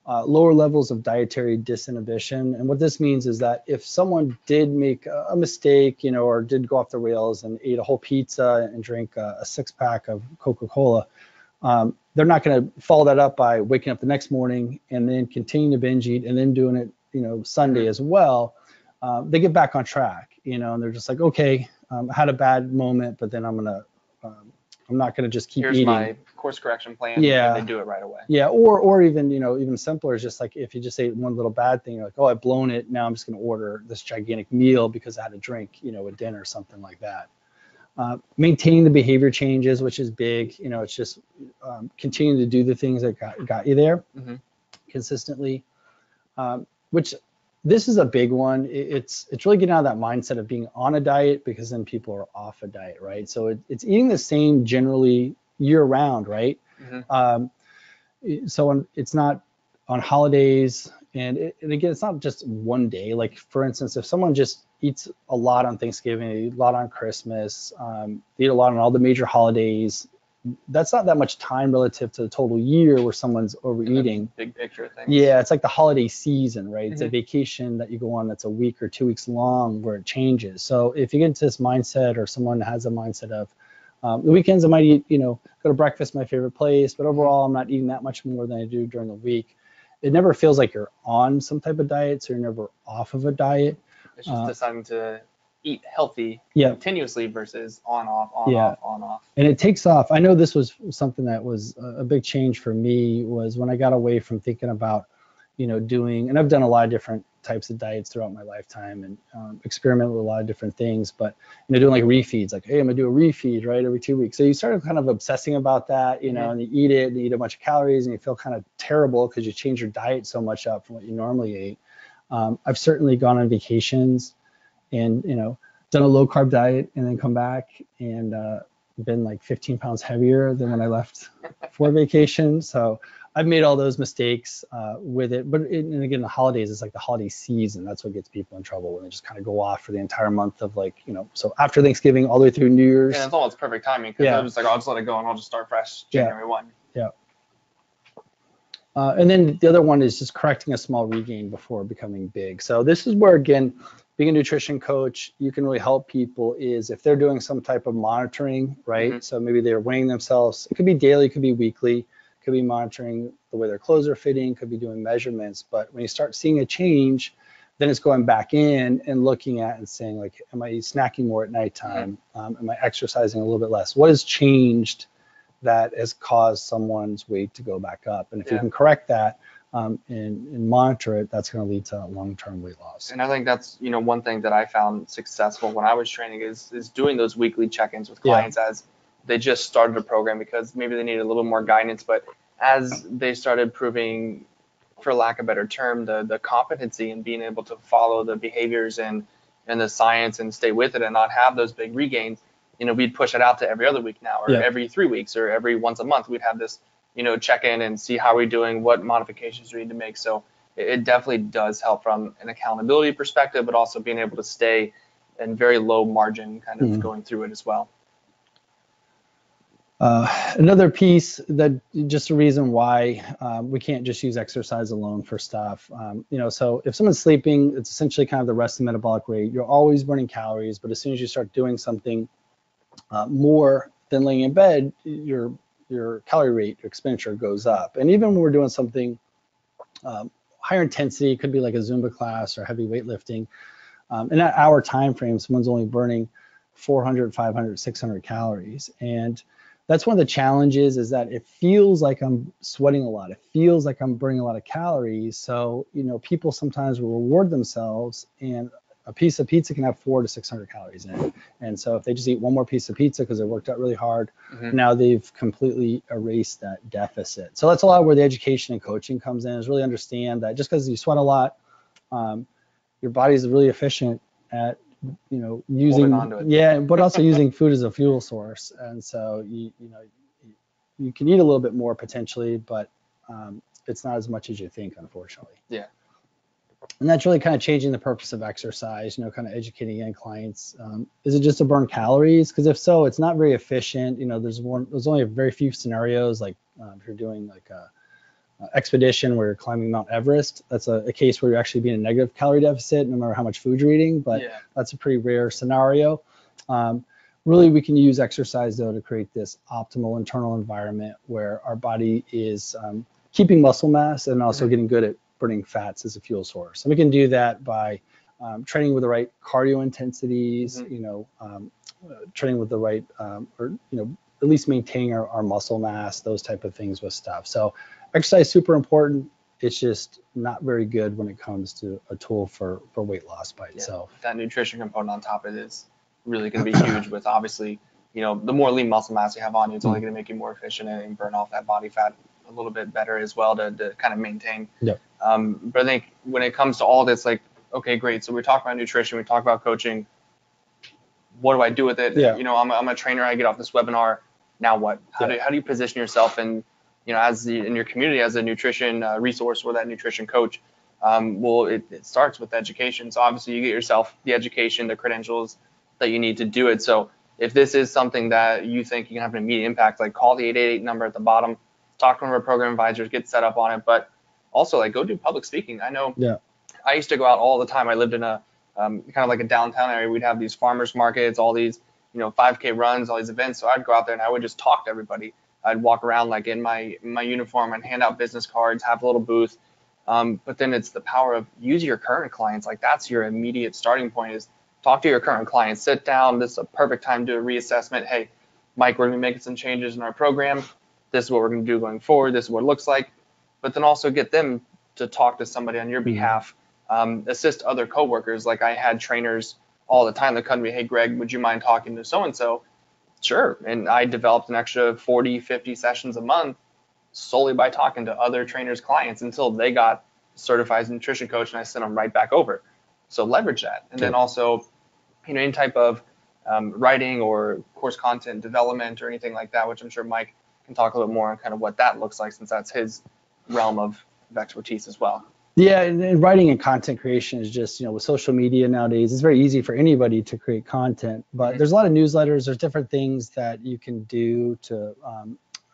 Lower levels of dietary disinhibition. And what this means is that if someone did make a mistake, or did go off the rails and ate a whole pizza and drank a 6-pack of Coca-Cola, they're not going to follow that up by waking up the next morning and then continuing to binge eat and then doing it, Sunday as well. They get back on track, and they're just like, okay, I had a bad moment, but then I'm not going to just keep eating. Here's my course correction plan. Yeah. And they do it right away. Yeah. Or even, even simpler is just like, if you just ate one little bad thing, you're like, oh, I've blown it. Now I'm just going to order this gigantic meal because I had a drink, with dinner or something like that. Maintaining the behavior changes, which is big. It's just continuing to do the things that got you there consistently, which this is a big one. It's really getting out of that mindset of being on a diet, because then people are off a diet, right? So it's eating the same generally year round, right? So it's not on holidays, and again, it's not just one day. Like, for instance, if someone just eats a lot on Thanksgiving, they eat a lot on Christmas, they eat a lot on all the major holidays, that's not that much time relative to the total year where someone's overeating. Big picture of things. Yeah, it's like the holiday season, right? It's a vacation that you go on that's a week or 2 weeks long where it changes. So if you get into this mindset, or someone has a mindset of the weekends I might eat, go to breakfast, my favorite place, but overall I'm not eating that much more than I do during the week. It never feels like you're on some type of diet, so you're never off of a diet. It's just deciding to eat healthy continuously versus on, off, on, off. And it takes off. I know this was something that was a big change for me, was when I got away from thinking about, doing, and I've done a lot of different types of diets throughout my lifetime and experiment with a lot of different things, but doing like refeeds, like, hey, I'm gonna do a refeed right every 2 weeks. So you started kind of obsessing about that, and you eat it, and you eat a bunch of calories, and you feel kind of terrible because you change your diet so much up from what you normally ate. I've certainly gone on vacations and done a low carb diet and then come back and been like 15 pounds heavier than when I left for vacation. So I've made all those mistakes with it. But and again, the holidays, it's like the holiday season. That's what gets people in trouble, when they just kind of go off for the entire month of so after Thanksgiving all the way through New Year's. And it's almost perfect timing, because I'm just like, I'll just let it go and I'll just start fresh January 1. Yeah. And then the other one is just correcting a small regain before becoming big. So this is where, again, being a nutrition coach, you can really help people is if they're doing some type of monitoring, right? So maybe they're weighing themselves. It could be daily, it could be weekly, it could be monitoring the way their clothes are fitting, could be doing measurements. But when you start seeing a change, then it's going back in and looking at and saying, like, am I snacking more at nighttime? Am I exercising a little bit less? What has changed that has caused someone's weight to go back up? And if you can correct that and monitor it, that's going to lead to long-term weight loss. And I think that's one thing that I found successful when I was training is doing those weekly check-ins with clients as they just started a program, because maybe they needed a little more guidance. But as they started proving, for lack of a better term, the competency in being able to follow the behaviors and the science and stay with it and not have those big regains, we'd push it out to every other week now, or every 3 weeks, or every once a month. We'd have this check in and see how we're doing, what modifications we need to make. So it definitely does help from an accountability perspective, but also being able to stay in very low margin kind of going through it as well. Another piece that just a reason why we can't just use exercise alone for stuff. So if someone's sleeping, it's essentially kind of the resting metabolic rate. You're always burning calories, but as soon as you start doing something more than laying in bed, your calorie rate, your expenditure goes up. And even when we're doing something higher intensity, it could be like a Zumba class or heavy weightlifting. In that hour time frame, someone's only burning 400, 500, 600 calories. And that's one of the challenges, is that it feels like I'm sweating a lot. It feels like I'm burning a lot of calories. So, people sometimes will reward themselves, and a piece of pizza can have 400 to 600 calories in it. And so if they just eat one more piece of pizza because they worked out really hard, now they've completely erased that deficit. So that's a lot where the education and coaching comes in, is really understand that just because you sweat a lot, your body is really efficient at using but also using food as a fuel source. And so you can eat a little bit more potentially, but it's not as much as you think, unfortunately. Yeah. And that's really kind of changing the purpose of exercise, kind of educating in clients. Is it just to burn calories? Because if so, it's not very efficient. There's only a very few scenarios, like if you're doing like a expedition where you're climbing Mount Everest, that's a case where you're actually being a negative calorie deficit no matter how much food you're eating, but that's a pretty rare scenario. Really, we can use exercise though to create this optimal internal environment where our body is keeping muscle mass and also getting good at burning fats as a fuel source. And we can do that by training with the right cardio intensities, training with the right, or at least maintaining our muscle mass, those type of things with stuff. So exercise is super important. It's just not very good when it comes to a tool for weight loss by itself. That nutrition component on top of it is really going to be huge, with obviously, the more lean muscle mass you have on you, it's only going to make you more efficient and burn off that body fat a little bit better as well to kind of maintain. Yep. But I think when it comes to all this, like, okay, great. So we talk about nutrition, we talk about coaching. What do I do with it? Yeah. I'm a trainer. I get off this webinar. Now what? How do you position yourself in your community as a nutrition resource or that nutrition coach? Well, it starts with education. So obviously you get yourself the education, the credentials that you need to do it. So if this is something that you think you can have an immediate impact, like call the 888 number at the bottom, talk to one of our program advisors, get set up on it. But also, like, go do public speaking. I know I used to go out all the time. I lived in a kind of like a downtown area. We'd have these farmers markets, all these 5K runs, all these events. So I'd go out there and I would just talk to everybody. I'd walk around like in my uniform and hand out business cards, have a little booth. But then it's the power of use your current clients. Like, that's your immediate starting point, is talk to your current clients. Sit down. This is a perfect time to do a reassessment. Hey, Mike, we're going to be making some changes in our program. This is what we're going to do going forward. This is what it looks like. But then also get them to talk to somebody on your behalf. Assist other coworkers. Like, I had trainers all the time that come to me, hey, Greg, would you mind talking to so-and-so? Sure. And I developed an extra 40, 50 sessions a month solely by talking to other trainers' clients until they got certified as a nutrition coach, and I sent them right back over. So leverage that. And then also, any type of writing or course content development or anything like that, which I'm sure Mike can talk a little bit more on kind of what that looks like, since that's his realm of expertise as well. Yeah, and writing and content creation is just, with social media nowadays, it's very easy for anybody to create content, but there's a lot of newsletters. There's different things that you can do to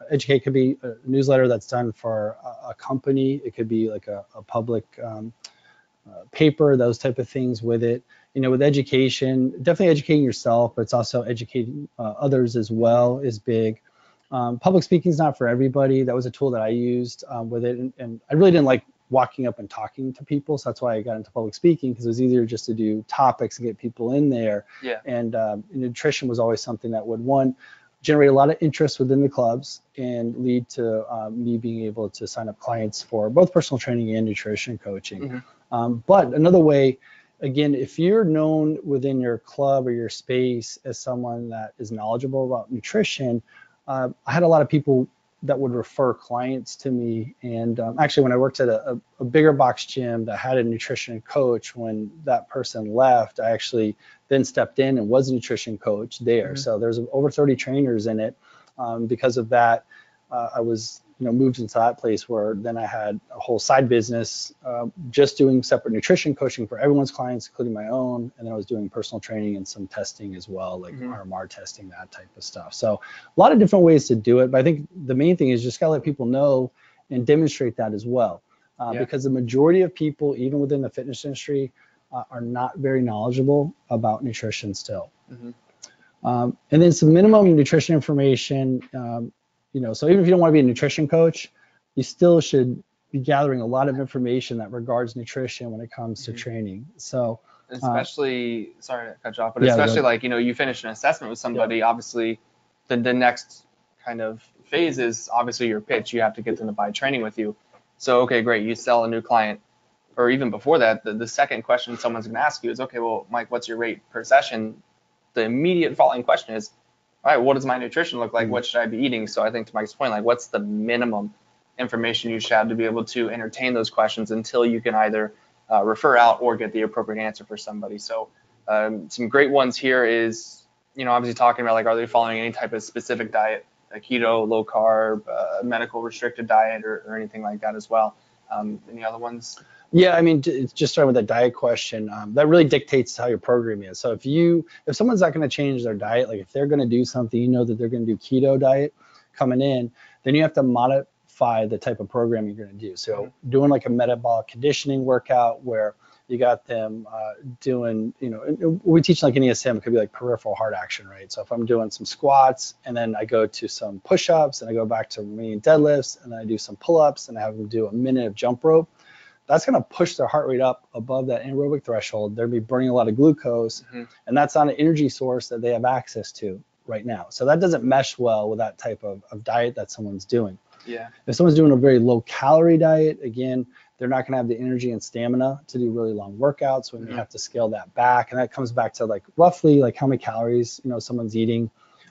educate. It could be a newsletter that's done for a company. It could be like a public paper, those type of things with it. With education, definitely educating yourself, but it's also educating others as well is big. Public speaking is not for everybody. That was a tool that I used with it, and I really didn't like walking up and talking to people, so that's why I got into public speaking, because it was easier just to do topics and get people in there. And nutrition was always something that would, one, generate a lot of interest within the clubs and lead to me being able to sign up clients for both personal training and nutrition coaching. But another way, again, if you're known within your club or your space as someone that is knowledgeable about nutrition, I had a lot of people that would refer clients to me. And actually, when I worked at a bigger box gym that had a nutrition coach, when that person left, I actually then stepped in and was a nutrition coach there. So there's over 30 trainers in it. Because of that, I was moved into that place where then I had a whole side business, just doing separate nutrition coaching for everyone's clients, including my own. And then I was doing personal training and some testing as well, like RMR testing, that type of stuff. So a lot of different ways to do it. But I think the main thing is just gotta let people know and demonstrate that as well. Because the majority of people, even within the fitness industry, are not very knowledgeable about nutrition still. And then some minimum nutrition information, so even if you don't want to be a nutrition coach, you still should be gathering a lot of information that regards nutrition when it comes to training. So especially, sorry to cut you off, but especially like, you finish an assessment with somebody, obviously the next kind of phase is obviously your pitch. You have to get them to buy training with you. So, okay, great. You sell a new client, or even before that, the second question someone's going to ask you is, okay, well, Mike, what's your rate per session? The immediate following question is, all right, what does my nutrition look like? What should I be eating? So I think to Mike's point, like, what's the minimum information you should have to be able to entertain those questions until you can either refer out or get the appropriate answer for somebody. So some great ones here is, obviously talking about, like, are they following any type of specific diet, a keto, low carb, medical restricted diet, or anything like that as well. Any other ones? Yeah, I mean, just starting with that diet question, that really dictates how your program is. So if someone's not going to change their diet, like if they're going to do something, that they're going to do keto diet coming in, then you have to modify the type of program you're going to do. So doing like a metabolic conditioning workout where you got them doing, we teach like in NASM, it could be like peripheral heart action, right? So if I'm doing some squats and then I go to some push-ups and I go back to remaining deadlifts and then I do some pull-ups and I have them do a minute of jump rope, that's going to push their heart rate up above that anaerobic threshold. They're going to be burning a lot of glucose, and that's not an energy source that they have access to right now. So that doesn't mesh well with that type of diet that someone's doing. Yeah. If someone's doing a very low calorie diet, again, they're not going to have the energy and stamina to do really long workouts. So we may have to scale that back. And that comes back to like roughly like how many calories, someone's eating.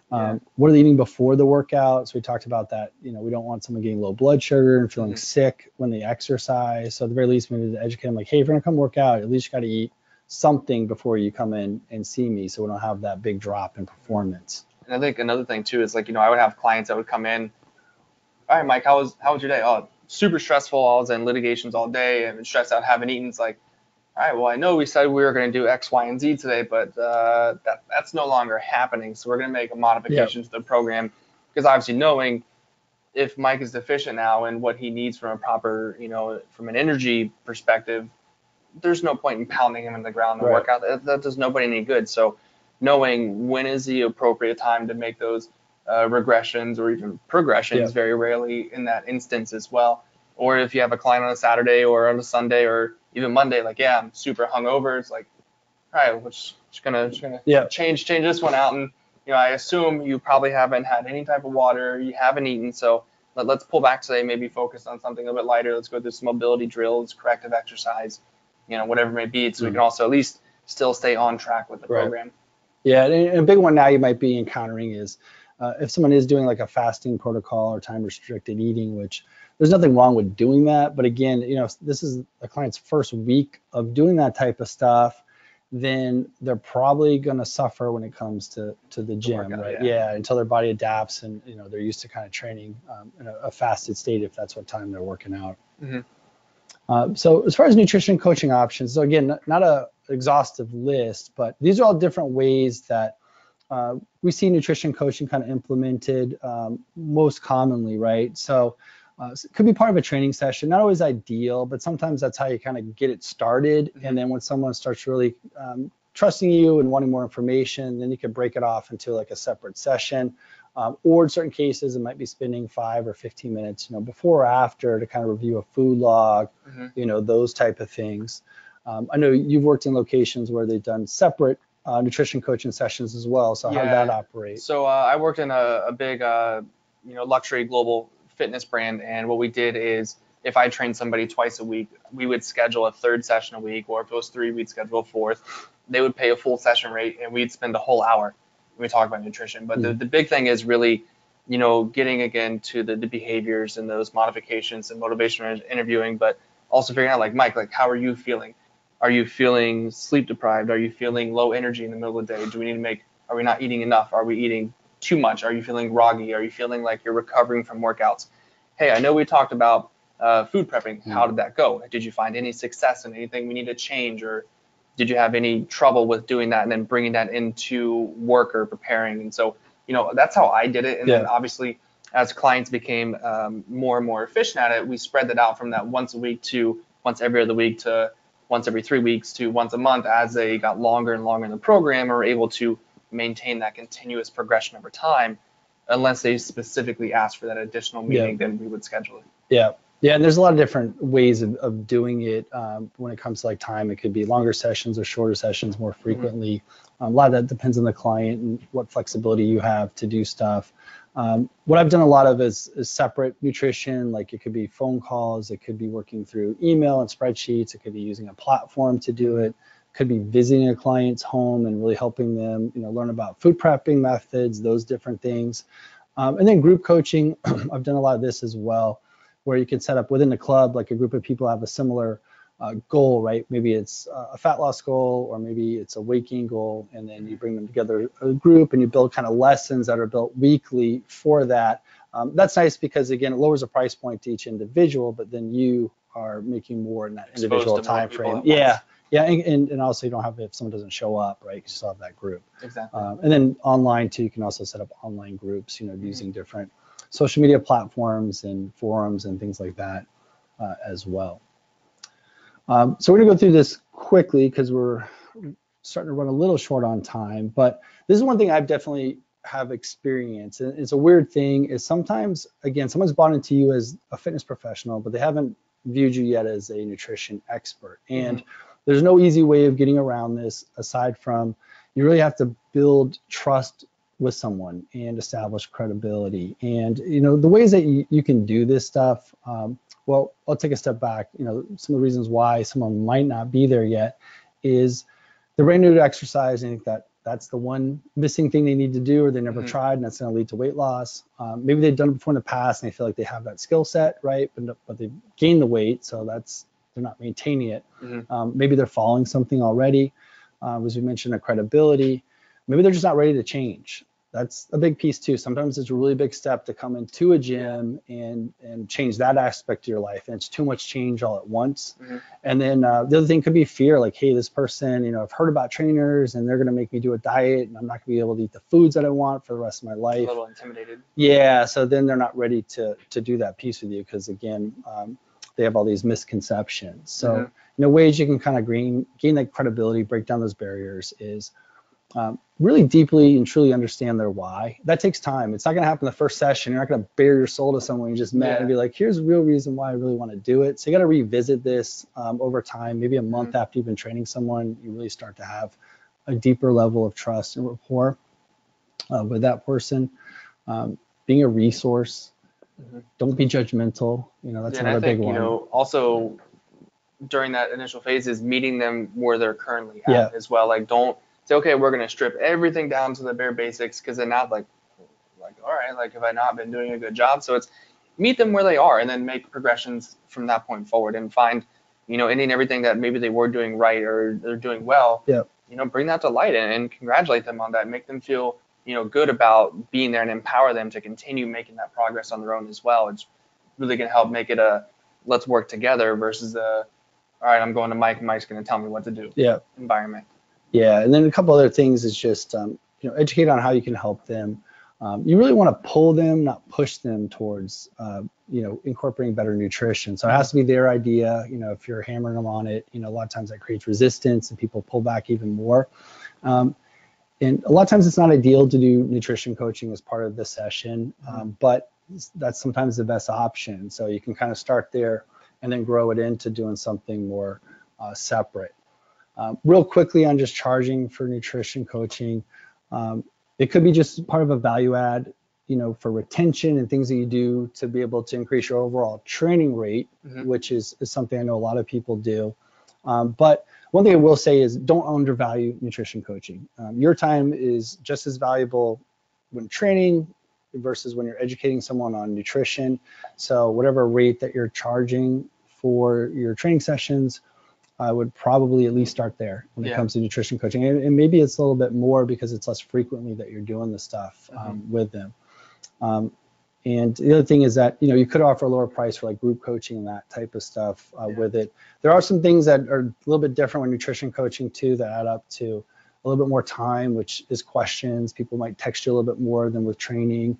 What are they eating before the workout? So we talked about that. We don't want someone getting low blood sugar and feeling sick when they exercise. So at the very least, we need to educate them like, hey, if you're gonna come work out, at least you got to eat something before you come in and see me, so we don't have that big drop in performance. And I think another thing too is like, I would have clients that would come in. All right, Mike, how was your day? Oh, super stressful. I was in litigations all day and stressed out, haven't eaten. It's like, all right, well, I know we said we were going to do X, Y, and Z today, but that's no longer happening. So we're going to make a modification to the program, because obviously knowing if Mike is deficient now in what he needs from a proper, from an energy perspective, there's no point in pounding him in the ground and work out. That does nobody any good. So knowing when is the appropriate time to make those regressions or even progressions, very rarely in that instance as well. Or if you have a client on a Saturday or on a Sunday or even Monday, like, I'm super hungover. It's like, all right, we're just gonna change this one out. And, I assume you probably haven't had any type of water, you haven't eaten. So let's pull back today, maybe focus on something a little bit lighter. Let's go through some mobility drills, corrective exercise, whatever it may be. So we can also at least still stay on track with the program. Yeah, and a big one now you might be encountering is if someone is doing like a fasting protocol or time restricted eating, which there's nothing wrong with doing that. But again, if this is a client's first week of doing that type of stuff, then they're probably going to suffer when it comes to the gym, workout, right? Until their body adapts and, they're used to kind of training in a fasted state if that's what time they're working out. So as far as nutrition coaching options, so again, not a exhaustive list, but these are all different ways that we see nutrition coaching kind of implemented most commonly, right? So it could be part of a training session, not always ideal, but sometimes that's how you kind of get it started. And then when someone starts really trusting you and wanting more information, then you can break it off into like a separate session. Or in certain cases, it might be spending 5 or 15 minutes, before or after to kind of review a food log, those type of things. I know you've worked in locations where they've done separate nutrition coaching sessions as well. So how did that operate? So I worked in a big, luxury global fitness brand. And what we did is if I trained somebody twice a week, we would schedule a third session a week, or if it was 3, we'd schedule a fourth. They would pay a full session rate and we'd spend a whole hour when we talk about nutrition. But the big thing is really, getting again to the behaviors and those modifications and motivational interviewing, but also figuring out like, Mike, like, how are you feeling? Are you feeling sleep deprived? Are you feeling low energy in the middle of the day? Do we need to are we not eating enough? Are we eating too much? Are you feeling groggy? Are you feeling like you're recovering from workouts? hey, I know we talked about food prepping. How did that go? Did you find any success in anything we need to change, or did you have any trouble with doing that and then bringing that into work or preparing? And so, that's how I did it. And then obviously, as clients became more and more efficient at it, we spread that out from that once a week to once every other week to once every 3 weeks to once a month. As they got longer and longer in the program, and were able to maintain that continuous progression over time. Unless they specifically asked for that additional meeting, then we would schedule it. Yeah, and there's a lot of different ways of doing it when it comes to like time. It could be longer sessions or shorter sessions more frequently. A lot of that depends on the client and what flexibility you have to do stuff. What I've done a lot of is separate nutrition, like it could be phone calls, it could be working through email and spreadsheets, it could be using a platform to do it, could be visiting a client's home and really helping them, learn about food prepping methods, those different things. And then group coaching, I've done a lot of this as well, where you can set up within the club, like a group of people have a similar goal, right? Maybe it's a fat loss goal, or maybe it's a weight gain goal, and then you bring them together a group and you build kind of lessons that are built weekly for that. That's nice because, again, it lowers the price point to each individual, but then you are making more in that individual time frame. Yeah, and also you don't have, if someone doesn't show up, right, you still have that group. Exactly. And then online too, you can also set up online groups, using different social media platforms and forums and things like that as well. So we're gonna go through this quickly because we're starting to run a little short on time, but this is one thing I've definitely have experienced, and it's a weird thing, is sometimes, again, someone's bought into you as a fitness professional, but they haven't viewed you yet as a nutrition expert. And there's no easy way of getting around this aside from you really have to build trust with someone and establish credibility. And the ways that you can do this stuff, well, I'll take a step back. Some of the reasons why someone might not be there yet is they're brand new to exercise and think that that's the one missing thing they need to do, or they never tried, and that's going to lead to weight loss. Maybe they've done it before in the past and they feel like they have that skill set, right? But they've gained the weight, so they're not maintaining it. Maybe they're following something already, as we mentioned, a credibility. Maybe they're just not ready to change. That's a big piece too. Sometimes it's a really big step to come into a gym and change that aspect of your life, and it's too much change all at once. And then the other thing could be fear, like, hey, this person, I've heard about trainers and they're going to make me do a diet and I'm not going to be able to eat the foods that I want for the rest of my life. A little intimidated. Yeah, so then they're not ready to do that piece with you because, again, they have all these misconceptions. So ways you can kind of gain that credibility, break down those barriers is really deeply and truly understand their why. That takes time. It's not going to happen the first session. You're not going to bare your soul to someone you just met and be like, here's the real reason why I really want to do it. So you got to revisit this over time. Maybe a month after you've been training someone, you really start to have a deeper level of trust and rapport with that person. Being a resource. Don't be judgmental. That's another big one. Also during that initial phase is meeting them where they're currently at as well. Like, don't say, okay, we're going to strip everything down to the bare basics, because they're not like, all right, like, have I not been doing a good job? So it's meet them where they are and then make progressions from that point forward and find, any and everything that maybe they were doing right or they're doing well, bring that to light and congratulate them on that. Make them feel, good about being there and empower them to continue making that progress on their own as well. It's really going to help make it a let's work together versus all right, I'm going to Mike, Mike's going to tell me what to do environment. Yeah, and then a couple other things is just, educate on how you can help them. You really want to pull them, not push them towards, incorporating better nutrition. So it has to be their idea. If you're hammering them on it, a lot of times that creates resistance and people pull back even more. And a lot of times it's not ideal to do nutrition coaching as part of the session, but that's sometimes the best option. So you can kind of start there and then grow it into doing something more separate. Real quickly on just charging for nutrition coaching, it could be just part of a value add, for retention and things that you do to be able to increase your overall training rate, which is something I know a lot of people do. But one thing I will say is don't undervalue nutrition coaching. Your time is just as valuable when training versus when you're educating someone on nutrition. So whatever rate that you're charging for your training sessions, I would probably at least start there when it comes to nutrition coaching. And maybe it's a little bit more because it's less frequently that you're doing the stuff with them. And the other thing is that, you could offer a lower price for like group coaching and that type of stuff with it. There are some things that are a little bit different with nutrition coaching too, that add up to a little bit more time, which is questions. People might text you a little bit more than with training,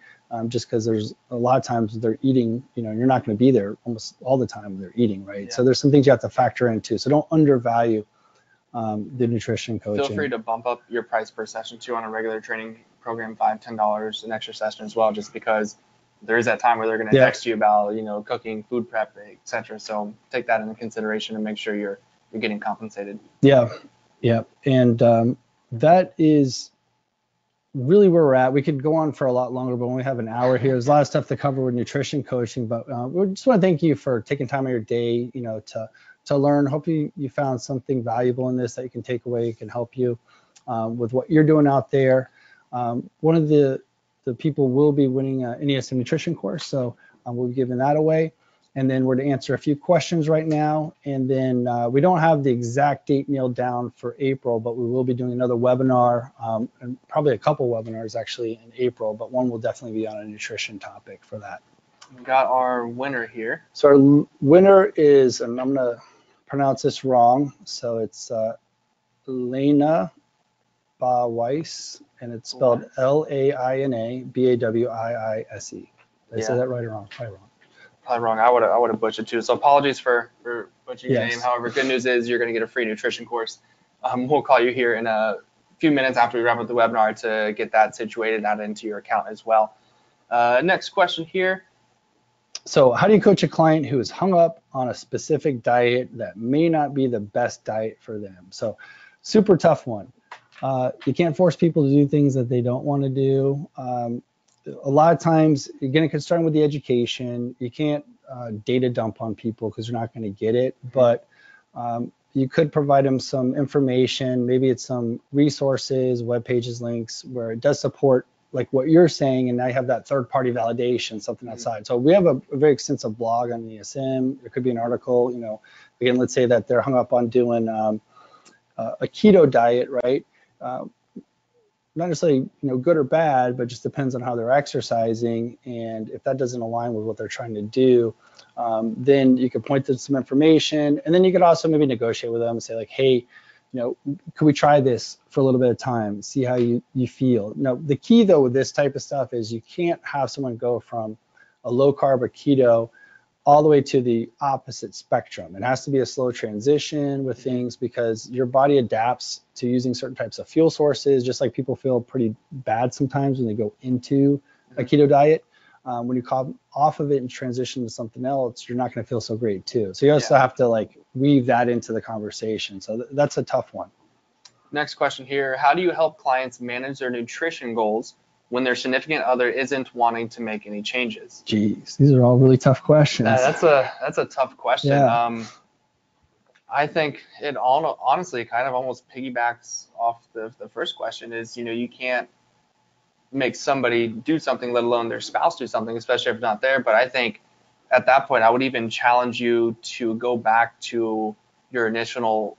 just because there's a lot of times they're eating, you're not going to be there almost all the time when they're eating, right? So there's some things you have to factor into. So don't undervalue the nutrition coaching. Feel free to bump up your price per session too on a regular training program, $5-10 an extra session as well, just because there is that time where they're going to text you about, cooking, food prep, etc. So take that into consideration and make sure you're getting compensated. Yeah. And that is really where we're at. We could go on for a lot longer, but when we have an hour here, there's a lot of stuff to cover with nutrition coaching. But we just want to thank you for taking time of your day, to learn. Hope you found something valuable in this that you can take away, can help you with what you're doing out there. One of the people will be winning an NASM nutrition course, so we'll be giving that away. And then we're to answer a few questions right now. And then we don't have the exact date nailed down for April, but we will be doing another webinar, and probably a couple webinars actually in April, but one will definitely be on a nutrition topic for that. We got our winner here. So our winner is, and I'm going to pronounce this wrong, so it's Lena Bawise, and it's spelled Laina Bawise. Did I say that right or wrong? Probably wrong. Probably wrong. I would have butchered too. So apologies for butchering your name. However, good news is you're going to get a free nutrition course. We'll call you here in a few minutes after we wrap up the webinar to get that situated, add into your account as well. Next question here. So how do you coach a client who is hung up on a specific diet that may not be the best diet for them? So super tough one. You can't force people to do things that they don't want to do. A lot of times, again, it starting with the education. You can't data dump on people because you're not going to get it, but you could provide them some information. Maybe it's some resources, web pages, links where it does support like what you're saying, and now you have that third-party validation, something outside. So we have a very extensive blog on NASM. There could be an article, again, let's say that they're hung up on doing a keto diet, right? Not necessarily good or bad, but just depends on how they're exercising. And if that doesn't align with what they're trying to do, then you could point to some information, and then you could also maybe negotiate with them and say like, hey, could we try this for a little bit of time, see how you feel. Now, the key though with this type of stuff is you can't have someone go from a low carb or keto all the way to the opposite spectrum. It has to be a slow transition with things because your body adapts to using certain types of fuel sources, just like people feel pretty bad sometimes when they go into a keto diet. When you come off of it and transition to something else, you're not going to feel so great too. So you also have to like weave that into the conversation. So that's a tough one. Next question here. How do you help clients manage their nutrition goals when their significant other isn't wanting to make any changes? Geez, these are all really tough questions. That's a tough question. Yeah. I think it honestly kind of almost piggybacks off the first question is, you can't make somebody do something, let alone their spouse do something, especially if it's not there. But I think at that point, I would even challenge you to go back to your initial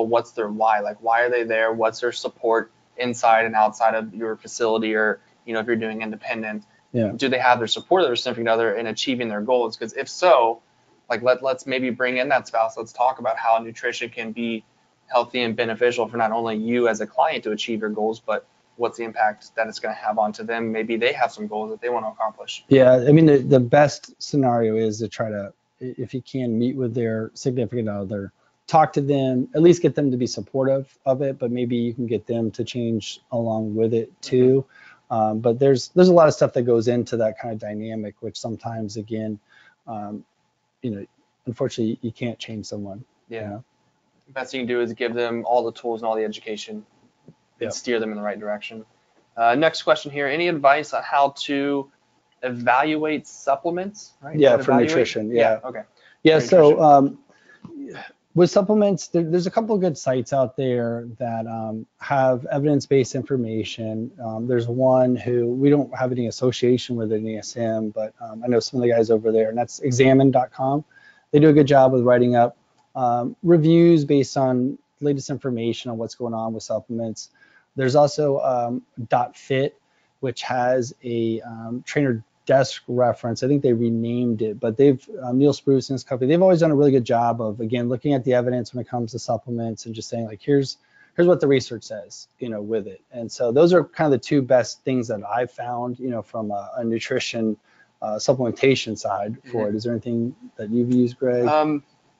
what's their why? Like, why are they there? What's their support inside and outside of your facility, or if you're doing independent, do they have their support of their significant other in achieving their goals? Because if so, like let's maybe bring in that spouse. Let's talk about how nutrition can be healthy and beneficial for not only you as a client to achieve your goals, but what's the impact that it's going to have onto them. Maybe they have some goals that they want to accomplish. Yeah, I mean the best scenario is to try to, if you can, meet with their significant other, talk to them, at least get them to be supportive of it, but maybe you can get them to change along with it too. But there's a lot of stuff that goes into that kind of dynamic, which sometimes, again, unfortunately, you can't change someone. Yeah. The best you can do is give them all the tools and all the education and steer them in the right direction. Next question here. Any advice on how to evaluate supplements? Right? Yeah, for nutrition. Yeah. Okay. Yeah. So with supplements, there's a couple of good sites out there that have evidence-based information. There's one who we don't have any association with at NASM, but I know some of the guys over there, and that's examine.com. They do a good job with writing up reviews based on latest information on what's going on with supplements. There's also .fit, which has a trainer desk reference. I think they renamed it, but they've Neil Spruce and his company, they've always done a really good job of, again, looking at the evidence when it comes to supplements and just saying like, here's what the research says, with it. And so those are kind of the two best things that I've found, from a nutrition supplementation side for it. Is there anything that you've used, Greg?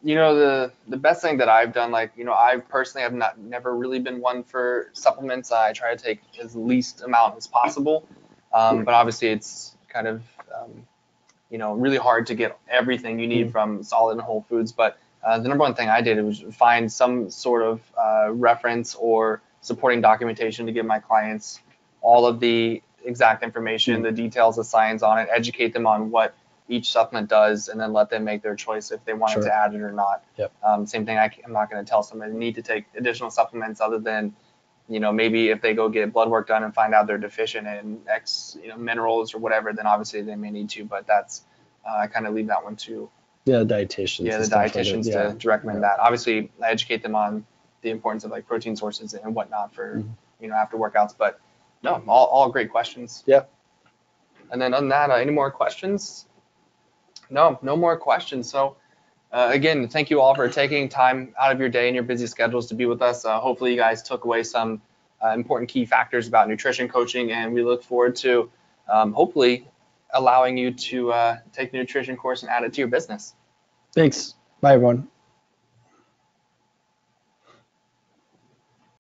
The best thing that I've done, like, I personally have never really been one for supplements. I try to take as least amount as possible. But obviously it's kind of, really hard to get everything you need from solid and whole foods. But the number one thing I did was find some sort of reference or supporting documentation to give my clients all of the exact information, the details, the science on it, educate them on what each supplement does, and then let them make their choice if they wanted to add it or not. Yep. Same thing, I'm not going to tell somebody they need to take additional supplements other than, maybe if they go get blood work done and find out they're deficient in X, minerals or whatever, then obviously they may need to, but that's, I kind of leave that one to dietitians. Yeah, the dietitians to recommend that. Obviously, I educate them on the importance of like protein sources and whatnot for, after workouts, but no, all great questions. Yeah. And then on that, any more questions? No more questions. So again, thank you all for taking time out of your day and your busy schedules to be with us. Hopefully you guys took away some important key factors about nutrition coaching, and we look forward to hopefully allowing you to take the nutrition course and add it to your business. Thanks. Bye, everyone.